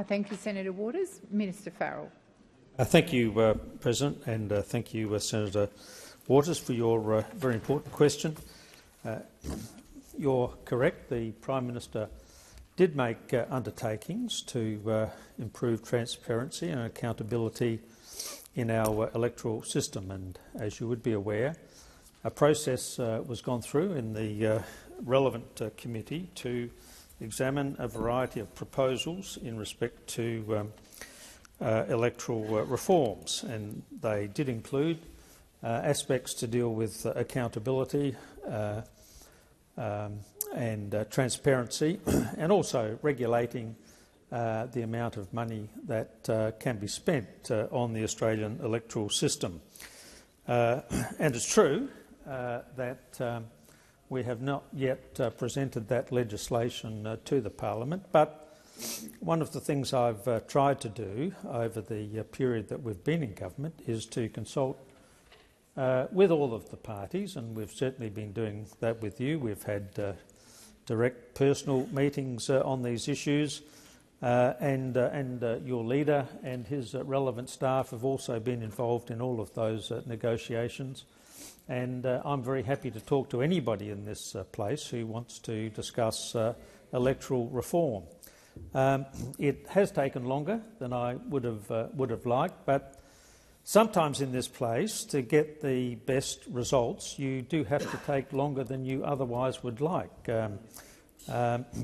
Thank you, Senator Waters. Minister Farrell. Thank you, President, and thank you, Senator Waters, for your very important question. You're correct. The Prime Minister did make undertakings to improve transparency and accountability in our electoral system, and as you would be aware, a process was gone through in the relevant committee to examine a variety of proposals in respect to electoral reforms, and they did include aspects to deal with accountability and transparency, and also regulating the amount of money that can be spent on the Australian electoral system. And it's true that we have not yet presented that legislation to the Parliament, but one of the things I've tried to do over the period that we've been in government is to consult with all of the parties, and we've certainly been doing that with you. We've had direct personal meetings on these issues, and your leader and his relevant staff have also been involved in all of those negotiations. And I'm very happy to talk to anybody in this place who wants to discuss electoral reform. It has taken longer than I would have liked, but sometimes in this place, to get the best results, you do have to take longer than you otherwise would like.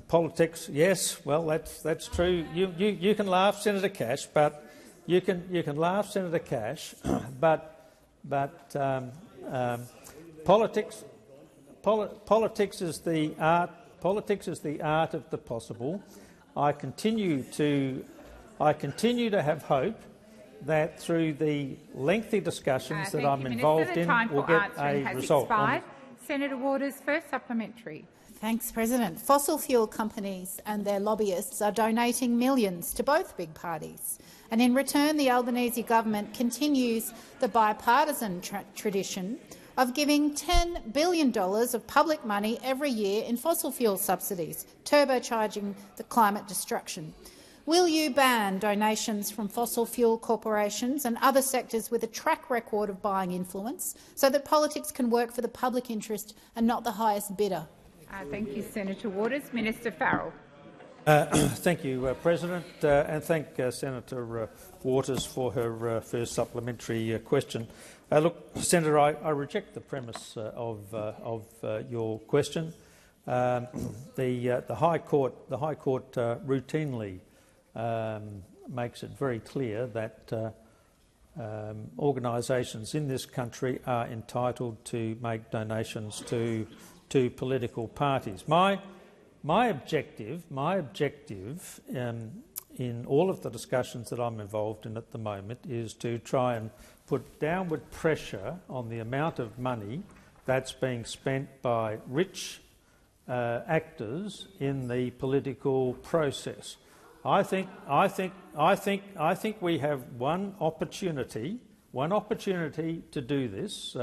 Politics, yes, well, that's true. You can laugh, Senator Cash, but you can laugh, Senator Cash, but politics is the art. Politics is the art of the possible. I continue to have hope that through the lengthy discussions that I'm involved in, we'll get a result. Senator Waters, first supplementary. Thanks, President. Fossil fuel companies and their lobbyists are donating millions to both big parties, and in return the Albanese government continues the bipartisan tradition of giving $10 billion of public money every year in fossil fuel subsidies, turbocharging the climate destruction. Will you ban donations from fossil fuel corporations and other sectors with a track record of buying influence so that politics can work for the public interest and not the highest bidder? Thank you, Senator Waters. Minister Farrell. Thank you, President, and thank Senator Waters for her first supplementary question. Look, Senator, I reject the premise of your question. The High Court routinely makes it very clear that organisations in this country are entitled to make donations to political parties. My objective in all of the discussions that I'm involved in at the moment is to try and put downward pressure on the amount of money that's being spent by rich actors in the political process. I think we have one opportunity to do this.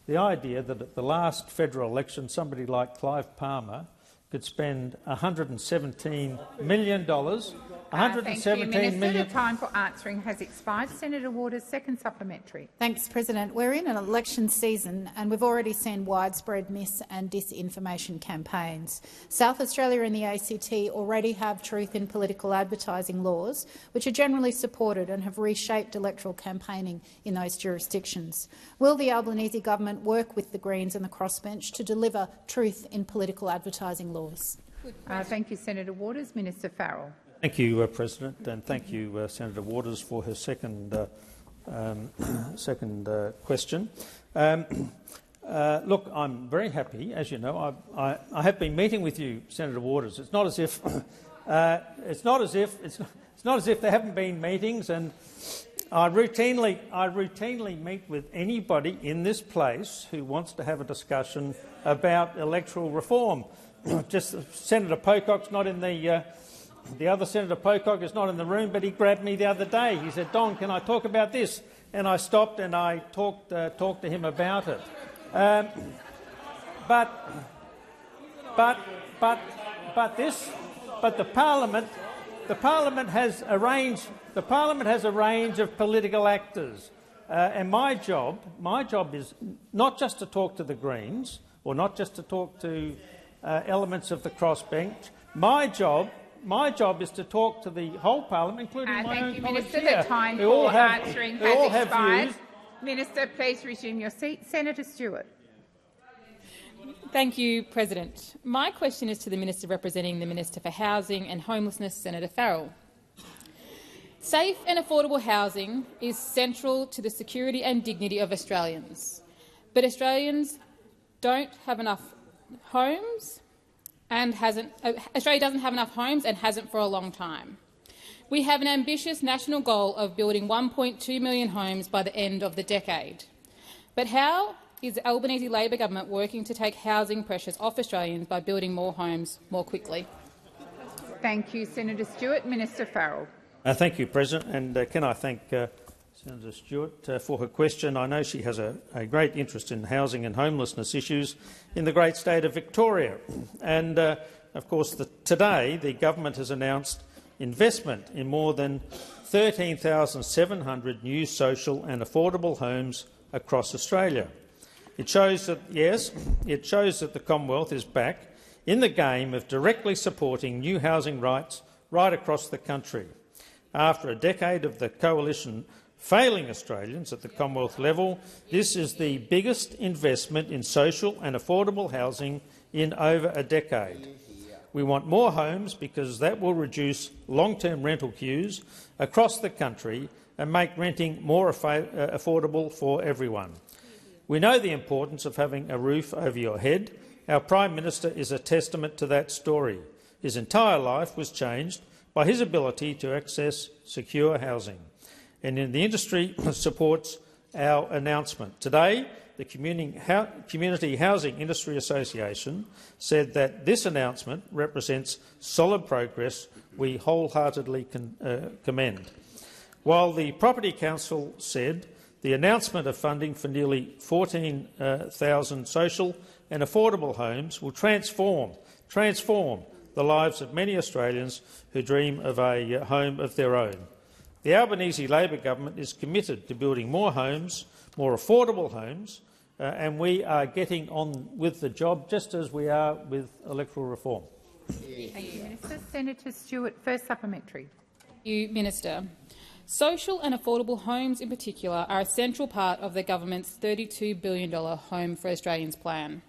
The idea that at the last federal election somebody like Clive Palmer could spend $117 million. Thank you, Minister. The time for answering has expired. Senator Waters, second supplementary. Thanks, President. We're in an election season and we've already seen widespread mis- and disinformation campaigns. South Australia and the ACT already have truth in political advertising laws, which are generally supported and have reshaped electoral campaigning in those jurisdictions. Will the Albanese government work with the Greens and the crossbench to deliver truth in political advertising laws? Thank you, Senator Waters. Minister Farrell. Thank you, President, and thank you, Senator Waters, for her second question. Look, I'm very happy. As you know, I have been meeting with you, Senator Waters. It's not as if it's not as if there haven't been meetings, and I routinely meet with anybody in this place who wants to have a discussion about electoral reform. Just Senator Pocock's not in the other Senator Pocock is not in the room, but he grabbed me the other day. He said, "Don, can I talk about this?" And I stopped and I talked to him about it. But the Parliament has a range. The Parliament has a range of political actors, and my job is not just to talk to the Greens or not just to talk to elements of the crossbench. My job is to talk to the whole Parliament, including my own colleagues Minister, here, the time who all for have, answering who all has have expired. views. Minister, please resume your seat. Senator Stewart. Thank you, President. My question is to the Minister representing the Minister for Housing and Homelessness, Senator Farrell. Safe and affordable housing is central to the security and dignity of Australians, but Australians don't have enough homes and Australia doesn't have enough homes and hasn't for a long time. We have an ambitious national goal of building 1.2 million homes by the end of the decade. But how is the Albanese Labor government working to take housing pressures off Australians by building more homes more quickly? Thank you, Senator Stewart. Minister Farrell. Thank you, President, and can I thank Senator Stewart for her question. I know she has a great interest in housing and homelessness issues in the great state of Victoria. And, of course, today the government has announced investment in more than 13,700 new social and affordable homes across Australia. It shows that, yes, it shows that the Commonwealth is back in the game of directly supporting new housing rights right across the country. After a decade of the coalition failing Australians at the Commonwealth level, this is the biggest investment in social and affordable housing in over a decade. We want more homes because that will reduce long-term rental queues across the country and make renting more affordable for everyone. We know the importance of having a roof over your head. Our Prime Minister is a testament to that story. His entire life was changed by his ability to access secure housing. And the industry supports our announcement. Today, the Community Housing Industry Association said that this announcement represents solid progress we wholeheartedly commend. While the Property Council said the announcement of funding for nearly 14,000 social and affordable homes will transform the lives of many Australians who dream of a home of their own. The Albanese Labor government is committed to building more homes, more affordable homes, and we are getting on with the job just as we are with electoral reform. Thank you, Minister. Senator Stewart, first supplementary. Thank you, Minister. Social and affordable homes in particular are a central part of the government's $32 billion Home for Australians plan.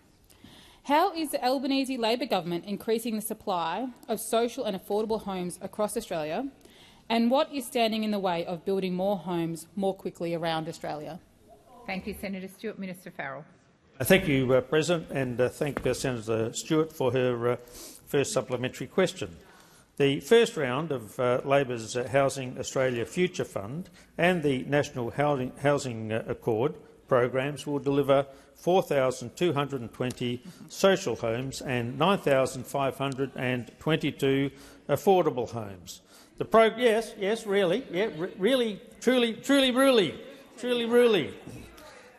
How is the Albanese Labor government increasing the supply of social and affordable homes across Australia, and what is standing in the way of building more homes more quickly around Australia? Thank you, Senator Stewart. Minister Farrell. Thank you, President, and thank Senator Stewart for her first supplementary question. The first round of Labor's Housing Australia Future Fund and the National Housing Accord programs will deliver 4,220 social homes and 9,522 affordable homes. Really.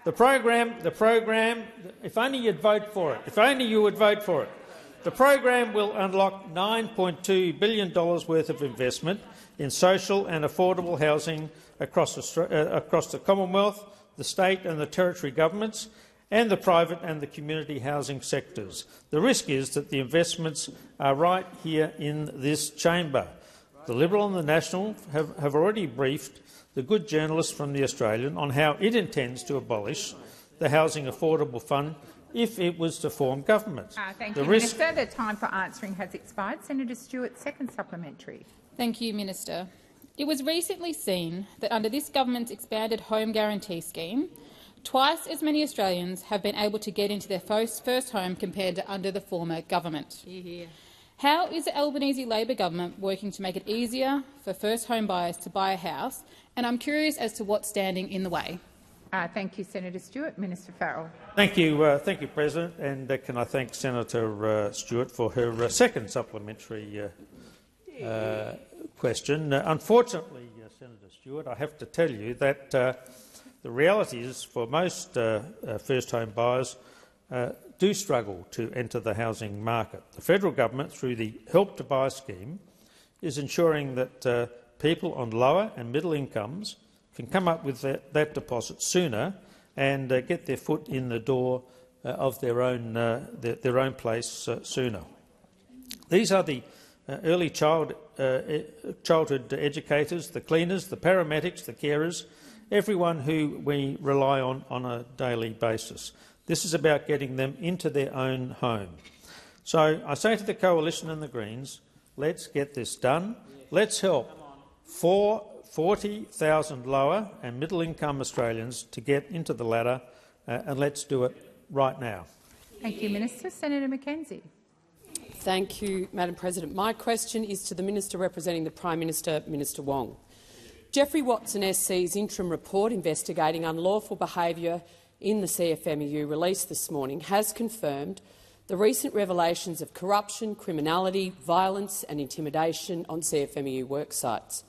The program. If only you'd vote for it. If only you would vote for it. The program will unlock $9.2 billion worth of investment in social and affordable housing across the Commonwealth, the state and the territory governments, and the private and the community housing sectors. The risk is that the investments are right here in this chamber. The Liberal and the National have already briefed the good journalist from the Australian on how it intends to abolish the Housing Affordable Fund if it was to form government. Thank you, Minister. The time for answering has expired. Senator Stewart, second supplementary. Thank you, Minister. It was recently seen that under this government's expanded home guarantee scheme, twice as many Australians have been able to get into their first home compared to under the former government. How is the Albanese Labor government working to make it easier for first home buyers to buy a house? And I'm curious as to what's standing in the way. Thank you, Senator Stewart. Minister Farrell. Thank you, President. And can I thank Senator Stewart for her second supplementary question. Unfortunately, Senator Stewart, I have to tell you that the reality is for most first home buyers do struggle to enter the housing market. The federal government, through the Help to Buy scheme, is ensuring that people on lower and middle incomes can come up with that deposit sooner and get their foot in the door of their own place sooner. These are the early childhood educators, the cleaners, the paramedics, the carers, everyone who we rely on a daily basis. This is about getting them into their own home. So I say to the Coalition and the Greens, let's get this done. Let's help 40,000 lower and middle-income Australians to get into the ladder, and let's do it right now. Thank you, Minister. Senator Mackenzie. Thank you, Madam President. My question is to the Minister representing the Prime Minister, Minister Wong. Geoffrey Watson SC's interim report investigating unlawful behaviour in the CFMEU released this morning has confirmed the recent revelations of corruption, criminality, violence and intimidation on CFMEU worksites.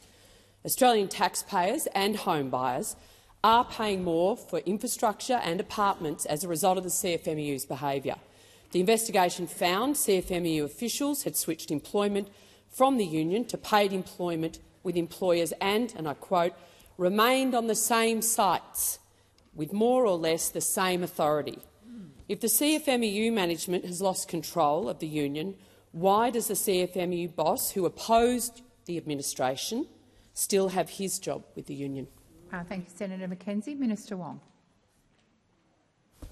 Australian taxpayers and home buyers are paying more for infrastructure and apartments as a result of the CFMEU's behaviour. The investigation found CFMEU officials had switched employment from the union to paid employment with employers and I quote, remained on the same sites with more or less the same authority. If the CFMEU management has lost control of the union, why does the CFMEU boss, who opposed the administration, still have his job with the union? Thank you, Senator Mackenzie. Minister Wong.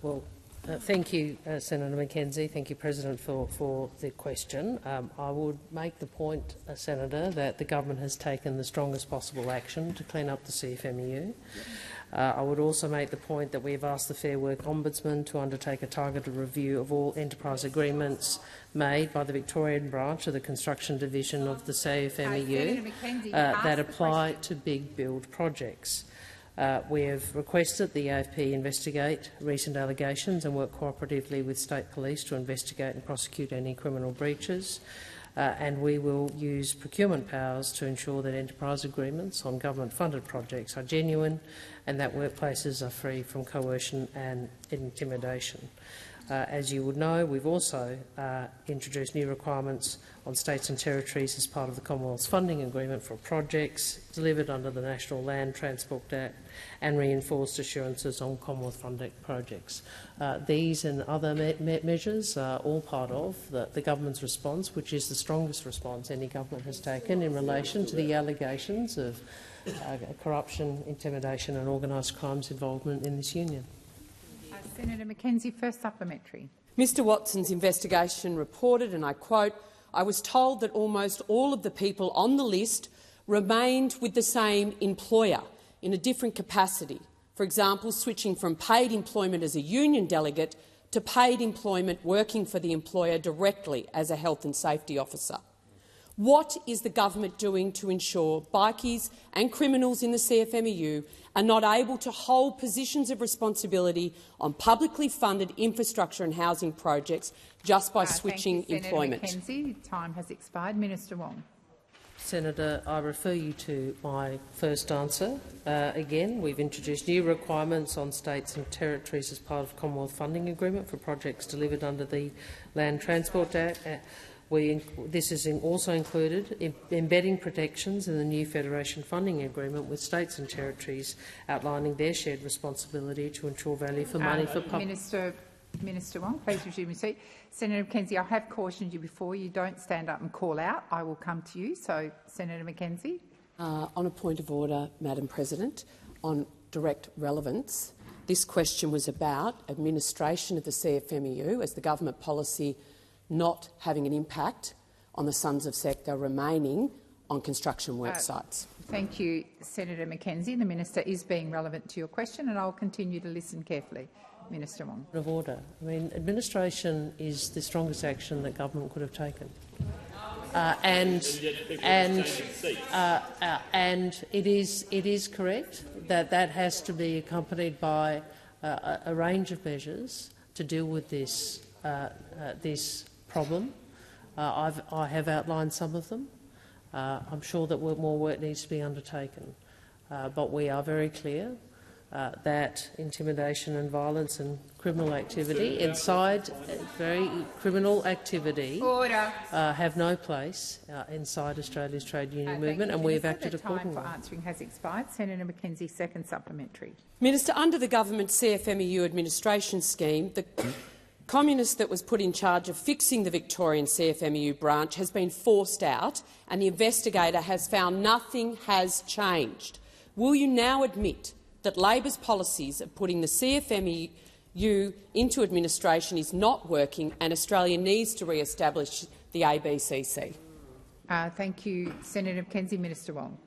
Well, thank you, Senator Mackenzie. Thank you, President, for the question. I would make the point, Senator, that the government has taken the strongest possible action to clean up the CFMEU. I would also make the point that we have asked the Fair Work Ombudsman to undertake a targeted review of all enterprise agreements made by the Victorian branch of the construction division of the CFMEU that apply to big build projects. We have requested the AFP investigate recent allegations and work cooperatively with state police to investigate and prosecute any criminal breaches. And we will use procurement powers to ensure that enterprise agreements on government-funded projects are genuine and that workplaces are free from coercion and intimidation. As you would know, we've also introduced new requirements on states and territories as part of the Commonwealth's funding agreement for projects delivered under the National Land Transport Act and reinforced assurances on Commonwealth-funded projects. These and other measures are all part of the government's response, which is the strongest response any government has taken in relation to the allegations of corruption, intimidation and organised crime's involvement in this union. Senator Mackenzie, first supplementary. Mr Watson's investigation reported, and I quote, I was told that almost all of the people on the list remained with the same employer in a different capacity, for example, switching from paid employment as a union delegate to paid employment working for the employer directly as a health and safety officer. What is the government doing to ensure bikies and criminals in the CFMEU are not able to hold positions of responsibility on publicly funded infrastructure and housing projects just by switching employment? Senator Mackenzie, time has expired. Minister Wong. Senator, I refer you to my first answer. Again, we've introduced new requirements on states and territories as part of the Commonwealth funding agreement for projects delivered under the Land Transport Act. This is also included embedding protections in the new Federation funding agreement with states and territories outlining their shared responsibility to ensure value for money for public. Minister Wong, please resume your seat. Senator Mackenzie, I have cautioned you before. You don't stand up and call out. I will come to you. So, Senator Mackenzie. On a point of order, Madam President, on direct relevance, this question was about administration of the CFMEU as the government policy not having an impact on the sons of sector remaining on construction work sites. Thank you, Senator Mackenzie. The minister is being relevant to your question, and I'll continue to listen carefully. Minister Wong. Of order. I mean, administration is the strongest action that government could have taken. And it is correct that has to be accompanied by a range of measures to deal with this problem. I have outlined some of them. I'm sure that more work needs to be undertaken, but we are very clear that intimidation and violence and criminal activity have no place inside Australia's trade union movement, and we have acted accordingly. The time for answering has expired. Senator Mackenzie, second supplementary. Minister, under the government's CFMEU administration scheme, the communist that was put in charge of fixing the Victorian CFMEU branch has been forced out, and the investigator has found nothing has changed. Will you now admit that Labor's policies of putting the CFMEU into administration is not working and Australia needs to re-establish the ABCC? Thank you, Senator Mackenzie. Minister Wong.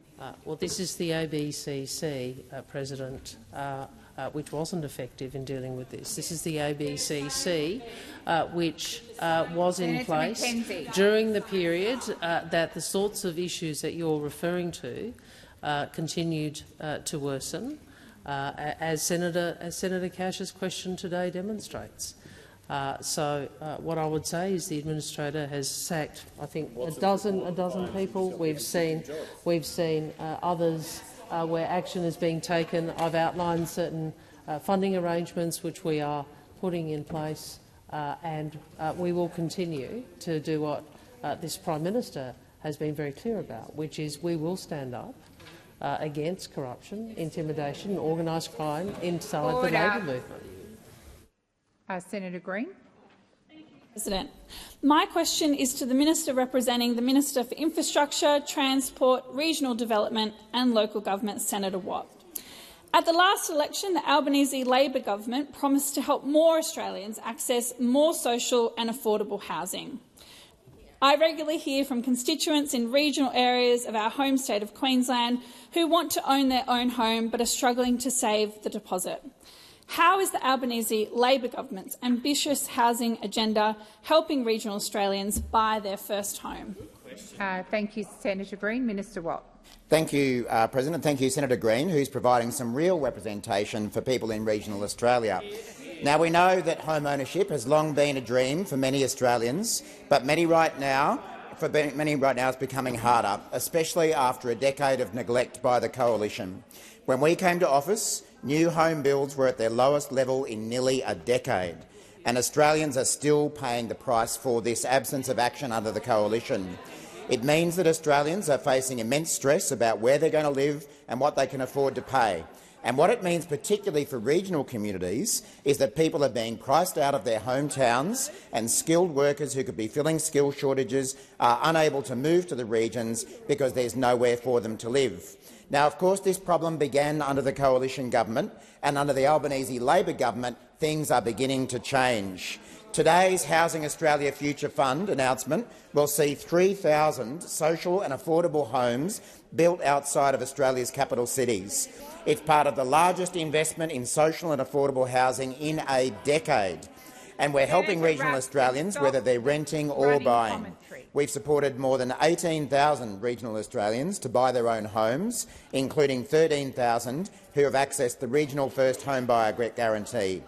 Well, this is the ABCC, President, which wasn't effective in dealing with this. This is the ABCC which was in place during the period that the sorts of issues that you're referring to continued to worsen, as Senator Cash's question today demonstrates. So what I would say is the administrator has sacked, I think, a dozen people. We've seen others where action is being taken. I've outlined certain funding arrangements which we are putting in place, and we will continue to do what this Prime Minister has been very clear about, which is we will stand up against corruption, intimidation and organised crime inside the Labor movement. Senator Green. President, my question is to the Minister representing the Minister for Infrastructure, Transport, Regional Development and Local Government, Senator Watt. At the last election, the Albanese Labor government promised to help more Australians access more social and affordable housing. I regularly hear from constituents in regional areas of our home state of Queensland who want to own their own home but are struggling to save the deposit. How is the Albanese Labor government's ambitious housing agenda helping regional Australians buy their first home? Thank you, Senator Green. Minister Watt. Thank you, President. Thank you, Senator Green, who's providing some real representation for people in regional Australia. Now, we know that home ownership has long been a dream for many Australians, but for many right now it's becoming harder, especially after a decade of neglect by the Coalition. When we came to office, new home builds were at their lowest level in nearly a decade, and Australians are still paying the price for this absence of action under the Coalition. It means that Australians are facing immense stress about where they're going to live and what they can afford to pay. And what it means, particularly for regional communities, is that people are being priced out of their hometowns, and skilled workers who could be filling skill shortages are unable to move to the regions because there's nowhere for them to live. Now, of course, this problem began under the Coalition government, and under the Albanese Labor government, things are beginning to change. Today's Housing Australia Future Fund announcement will see 3,000 social and affordable homes built outside of Australia's capital cities. It's part of the largest investment in social and affordable housing in a decade, and we're helping regional Australians whether they're renting or buying. We've supported more than 18,000 regional Australians to buy their own homes, including 13,000 who have accessed the Regional First Home Buyer Guarantee.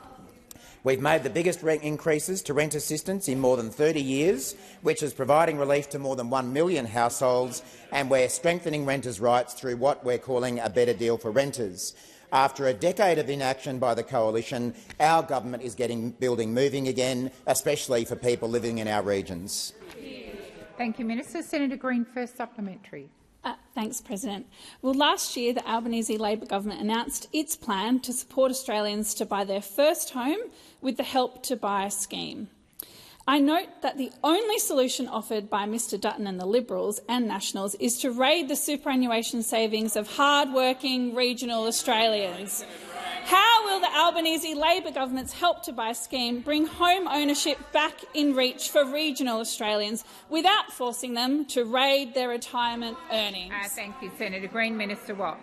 We've made the biggest rent increases to rent assistance in more than 30 years, which is providing relief to more than 1 million households, and we're strengthening renters' rights through what we're calling a better deal for renters. After a decade of inaction by the Coalition, our government is getting building moving again, especially for people living in our regions. Thank you, Minister. Senator Green, first supplementary. Thanks, President. Well, last year the Albanese Labor government announced its plan to support Australians to buy their first home with the Help to Buy scheme. I note that the only solution offered by Mr Dutton and the Liberals and Nationals is to raid the superannuation savings of hard-working regional Australians. How will the Albanese Labor government's Help to Buy scheme bring home ownership back in reach for regional Australians without forcing them to raid their retirement earnings? Thank you, Senator Green. Minister Watt.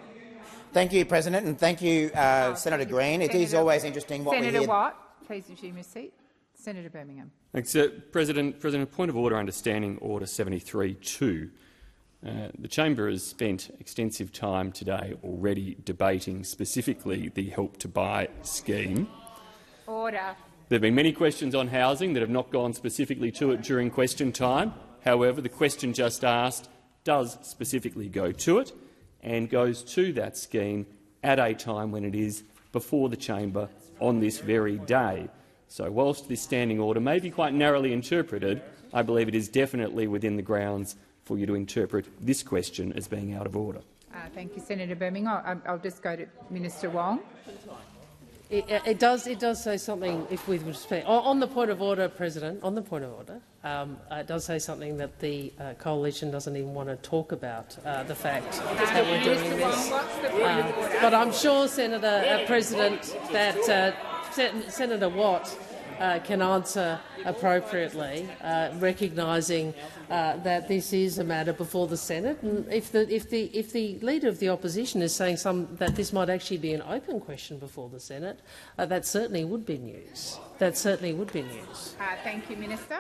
Thank you, President, and thank you, Senator Green. It is always interesting what we hear. Senator Watt, please resume your seat. Senator Birmingham. Thanks, President. Point of order under Standing Order 73-2. The chamber has spent extensive time today already debating specifically the Help to Buy scheme. Order. There have been many questions on housing that have not gone specifically to it during question time. However, the question just asked does specifically go to it and goes to that scheme at a time when it is before the chamber on this very day. So whilst this standing order may be quite narrowly interpreted, I believe it is definitely within the grounds for you to interpret this question as being out of order. Thank you, Senator Birmingham. I'll just go to Minister Wong. It does say something, if we would speak. On the point of order, President, on the point of order, it does say something that the coalition doesn't even want to talk about, the fact that we're doing this. But I'm sure, President, that Senator Watt can answer appropriately, recognising that this is a matter before the Senate. And if the Leader of the Opposition is saying that this might actually be an open question before the Senate, that certainly would be news. That certainly would be news. Thank you, Minister.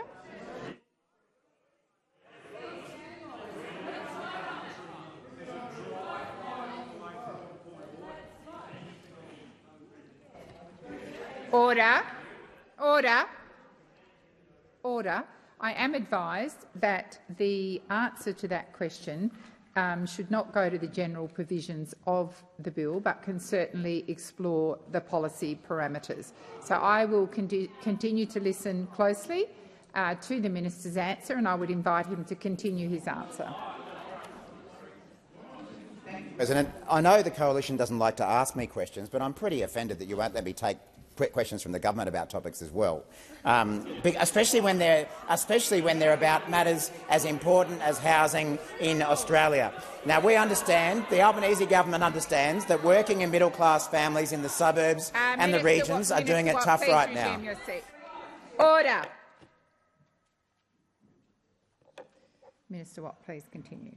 Order. Order. Order. I am advised that the answer to that question should not go to the general provisions of the bill, but can certainly explore the policy parameters. So I will continue to listen closely to the minister's answer, and I would invite him to continue his answer. President, I know the coalition doesn't like to ask me questions, but I'm pretty offended that you won't let me take questions from the government about topics as well, especially when they're about matters as important as housing in Australia. Now, we understand, the Albanese government understands, that working and middle-class families in the suburbs and the regions are doing it tough right now. Order. Minister Watt, please continue.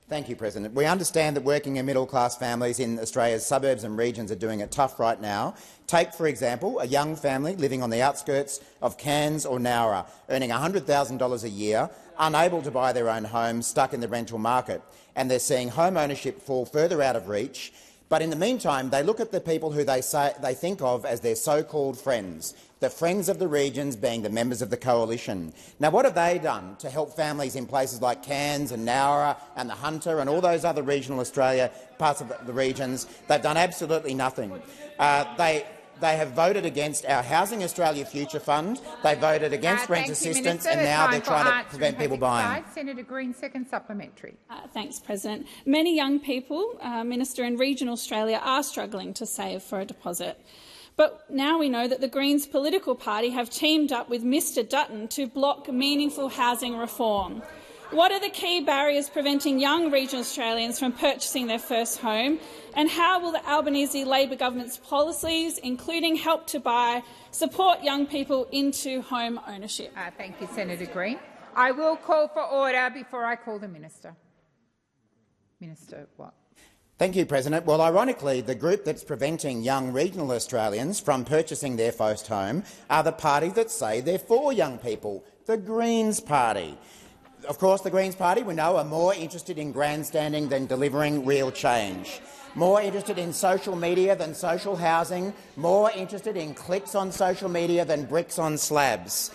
Thank you, President. We understand that working and middle-class families in Australia's suburbs and regions are doing it tough right now. Take, for example, a young family living on the outskirts of Cairns or Nowra, earning $100,000 a year, unable to buy their own home, stuck in the rental market, and they're seeing home ownership fall further out of reach. But in the meantime, they look at the people who they think of as their so-called friends, the friends of the regions being the members of the coalition. Now, what have they done to help families in places like Cairns and Nowra and the Hunter and all those other regional Australia parts of the regions? They've done absolutely nothing. They have voted against our Housing Australia Future Fund. They voted against rent assistance, and now they're trying to prevent people buying. Senator Green, second supplementary. Thanks, President. Many young people, Minister, in regional Australia are struggling to save for a deposit. But now we know that the Greens political party have teamed up with Mr Dutton to block meaningful housing reform. What are the key barriers preventing young regional Australians from purchasing their first home, and how will the Albanese Labor government's policies, including Help to Buy, support young people into home ownership? Thank you, Senator Green. I will call for order before I call the minister. Minister Watt. Thank you, President. Well, ironically, the group that's preventing young regional Australians from purchasing their first home are the party that say they're for young people, the Greens Party. Of course, the Greens Party, we know, are more interested in grandstanding than delivering real change, more interested in social media than social housing, more interested in clicks on social media than bricks on slabs.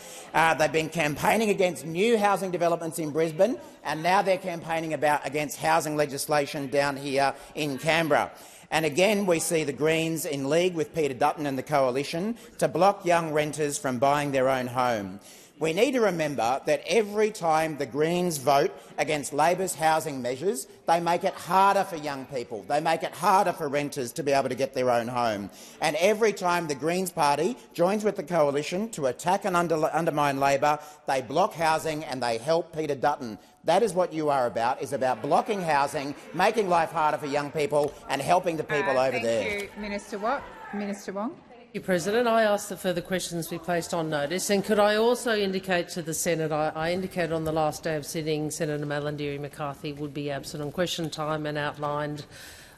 They've been campaigning against new housing developments in Brisbane, and now they're campaigning against housing legislation down here in Canberra. And again, we see the Greens in league with Peter Dutton and the Coalition to block young renters from buying their own home. We need to remember that every time the Greens vote against Labor's housing measures, they make it harder for young people. They make it harder for renters to be able to get their own home. And every time the Greens Party joins with the Coalition to attack and undermine Labor, they block housing and they help Peter Dutton. That is what you are about, is about blocking housing, making life harder for young people and helping the people over there. Thank you, Minister Watt. Minister Wong. Thank you, President. I ask that further questions be placed on notice. And could I also indicate to the Senate, I indicated on the last day of sitting Senator Malandiri McCarthy would be absent on question time and outlined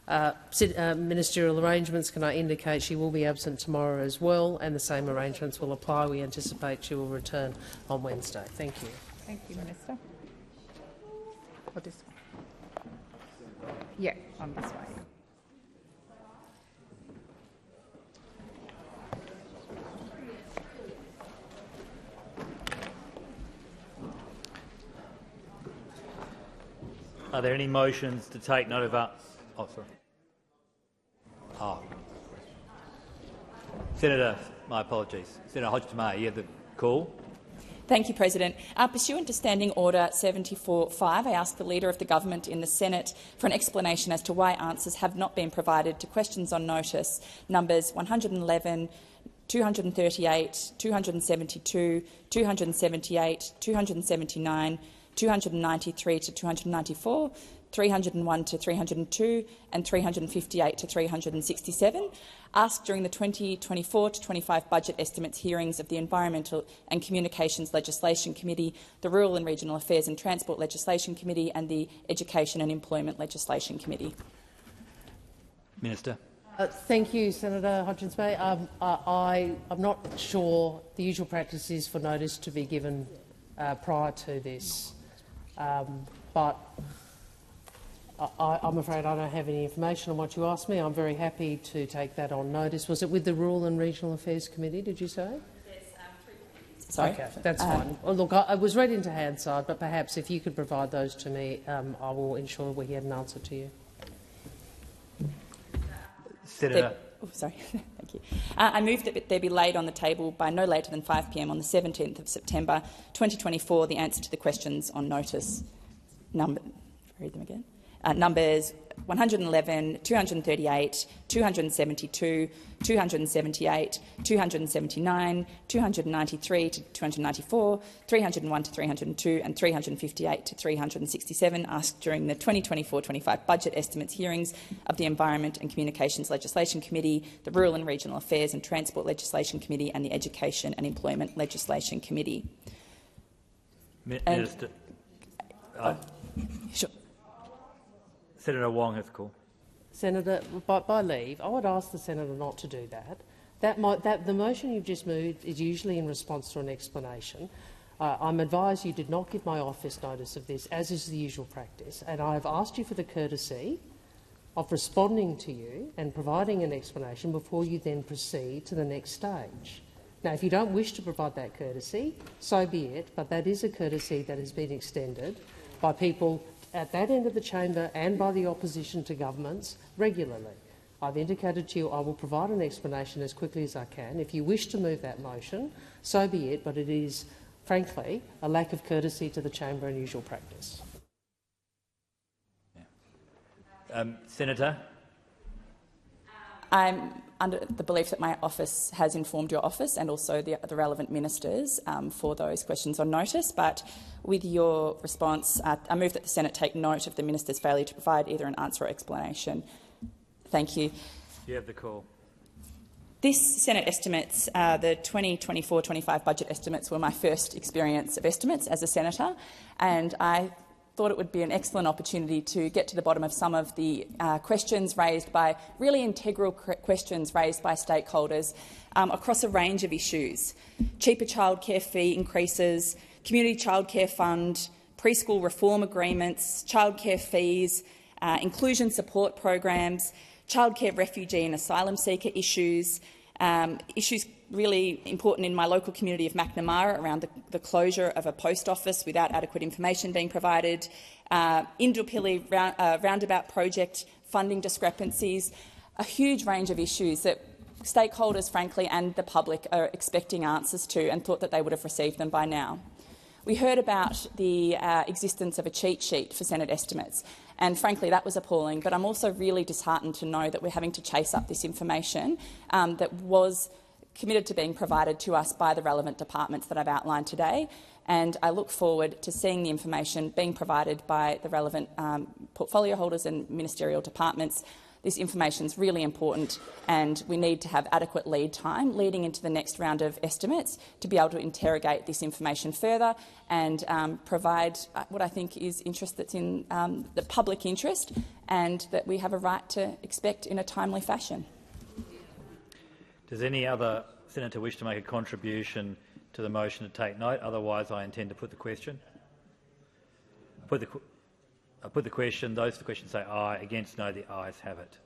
ministerial arrangements. Can I indicate she will be absent tomorrow as well, and the same arrangements will apply. We anticipate she will return on Wednesday. Thank you. Thank you, Minister. Yeah, on this way. Are there any motions to take note of? Oh, sorry. Oh. Senator, my apologies. Senator Hodgson-May, you have the call. Thank you, President. Pursuant to Standing Order 74.5, I ask the Leader of the Government in the Senate for an explanation as to why answers have not been provided to questions on notice numbers 111, 238, 272, 278, 279, 293 to 294, 301 to 302 and 358 to 367, asked during the 2024-25 budget estimates hearings of the Environmental and Communications Legislation Committee, the Rural and Regional Affairs and Transport Legislation Committee and the Education and Employment Legislation Committee. Minister. Thank you, Senator Hodgson-May. I'm not sure the usual practice is for notice to be given prior to this, but I'm afraid I don't have any information on what you asked me. I'm very happy to take that on notice. Was it with the Rural and Regional Affairs Committee, did you say? Sorry. Okay, that's fine. Well, look, I was read into Hansard, but perhaps if you could provide those to me, I will ensure we get an answer to you. Senator. Sorry. Thank you. I move that there be laid on the table by no later than 5 p.m. on the 17th of September 2024 the answer to the questions on notice. Read them again. Numbers 111, 238, 272, 278, 279, 293 to 294, 301 to 302 and 358 to 367, asked during the 2024-25 budget estimates hearings of the Environment and Communications Legislation Committee, the Rural and Regional Affairs and Transport Legislation Committee and the Education and Employment Legislation Committee. Minister. Sure. Senator Wong has a call. Senator, by leave, I would ask the senator not to do that. The motion you've just moved is usually in response to an explanation. I'm advised you did not give my office notice of this, as is the usual practice, and I have asked you for the courtesy of responding to you and providing an explanation before you then proceed to the next stage. Now, if you don't wish to provide that courtesy, so be it, but that is a courtesy that has been extended by people at that end of the chamber and by the opposition to governments regularly. I've indicated to you I will provide an explanation as quickly as I can. If you wish to move that motion, so be it, but it is, frankly, a lack of courtesy to the chamber and usual practice. Yeah. Senator. I'm under the belief that my office has informed your office and also the relevant ministers for those questions on notice, but with your response, I move that the Senate take note of the minister's failure to provide either an answer or explanation. Thank you. You have the call. This Senate estimates, the 2024-25 budget estimates, were my first experience of estimates as a senator, and I thought it would be an excellent opportunity to get to the bottom of some of the questions raised by, really integral questions raised by stakeholders across a range of issues: cheaper childcare fee increases, community childcare fund, preschool reform agreements, childcare fees, inclusion support programs, childcare refugee and asylum seeker issues, issues really important in my local community of McNamara around the closure of a post office without adequate information being provided, Indooroopilly roundabout project funding discrepancies, a huge range of issues that stakeholders, frankly, and the public are expecting answers to and thought that they would have received them by now. We heard about the existence of a cheat sheet for Senate estimates, and frankly that was appalling, but I'm also really disheartened to know that we're having to chase up this information that was committed to being provided to us by the relevant departments that I've outlined today, and I look forward to seeing the information being provided by the relevant portfolio holders and ministerial departments This information is really important, and we need to have adequate lead time leading into the next round of estimates to be able to interrogate this information further and provide what I think is interest that's in the public interest and that we have a right to expect in a timely fashion. Does any other senator wish to make a contribution to the motion to take note? Otherwise, I intend to put the question. I put the question. Those for the question say aye. Against no. The ayes have it.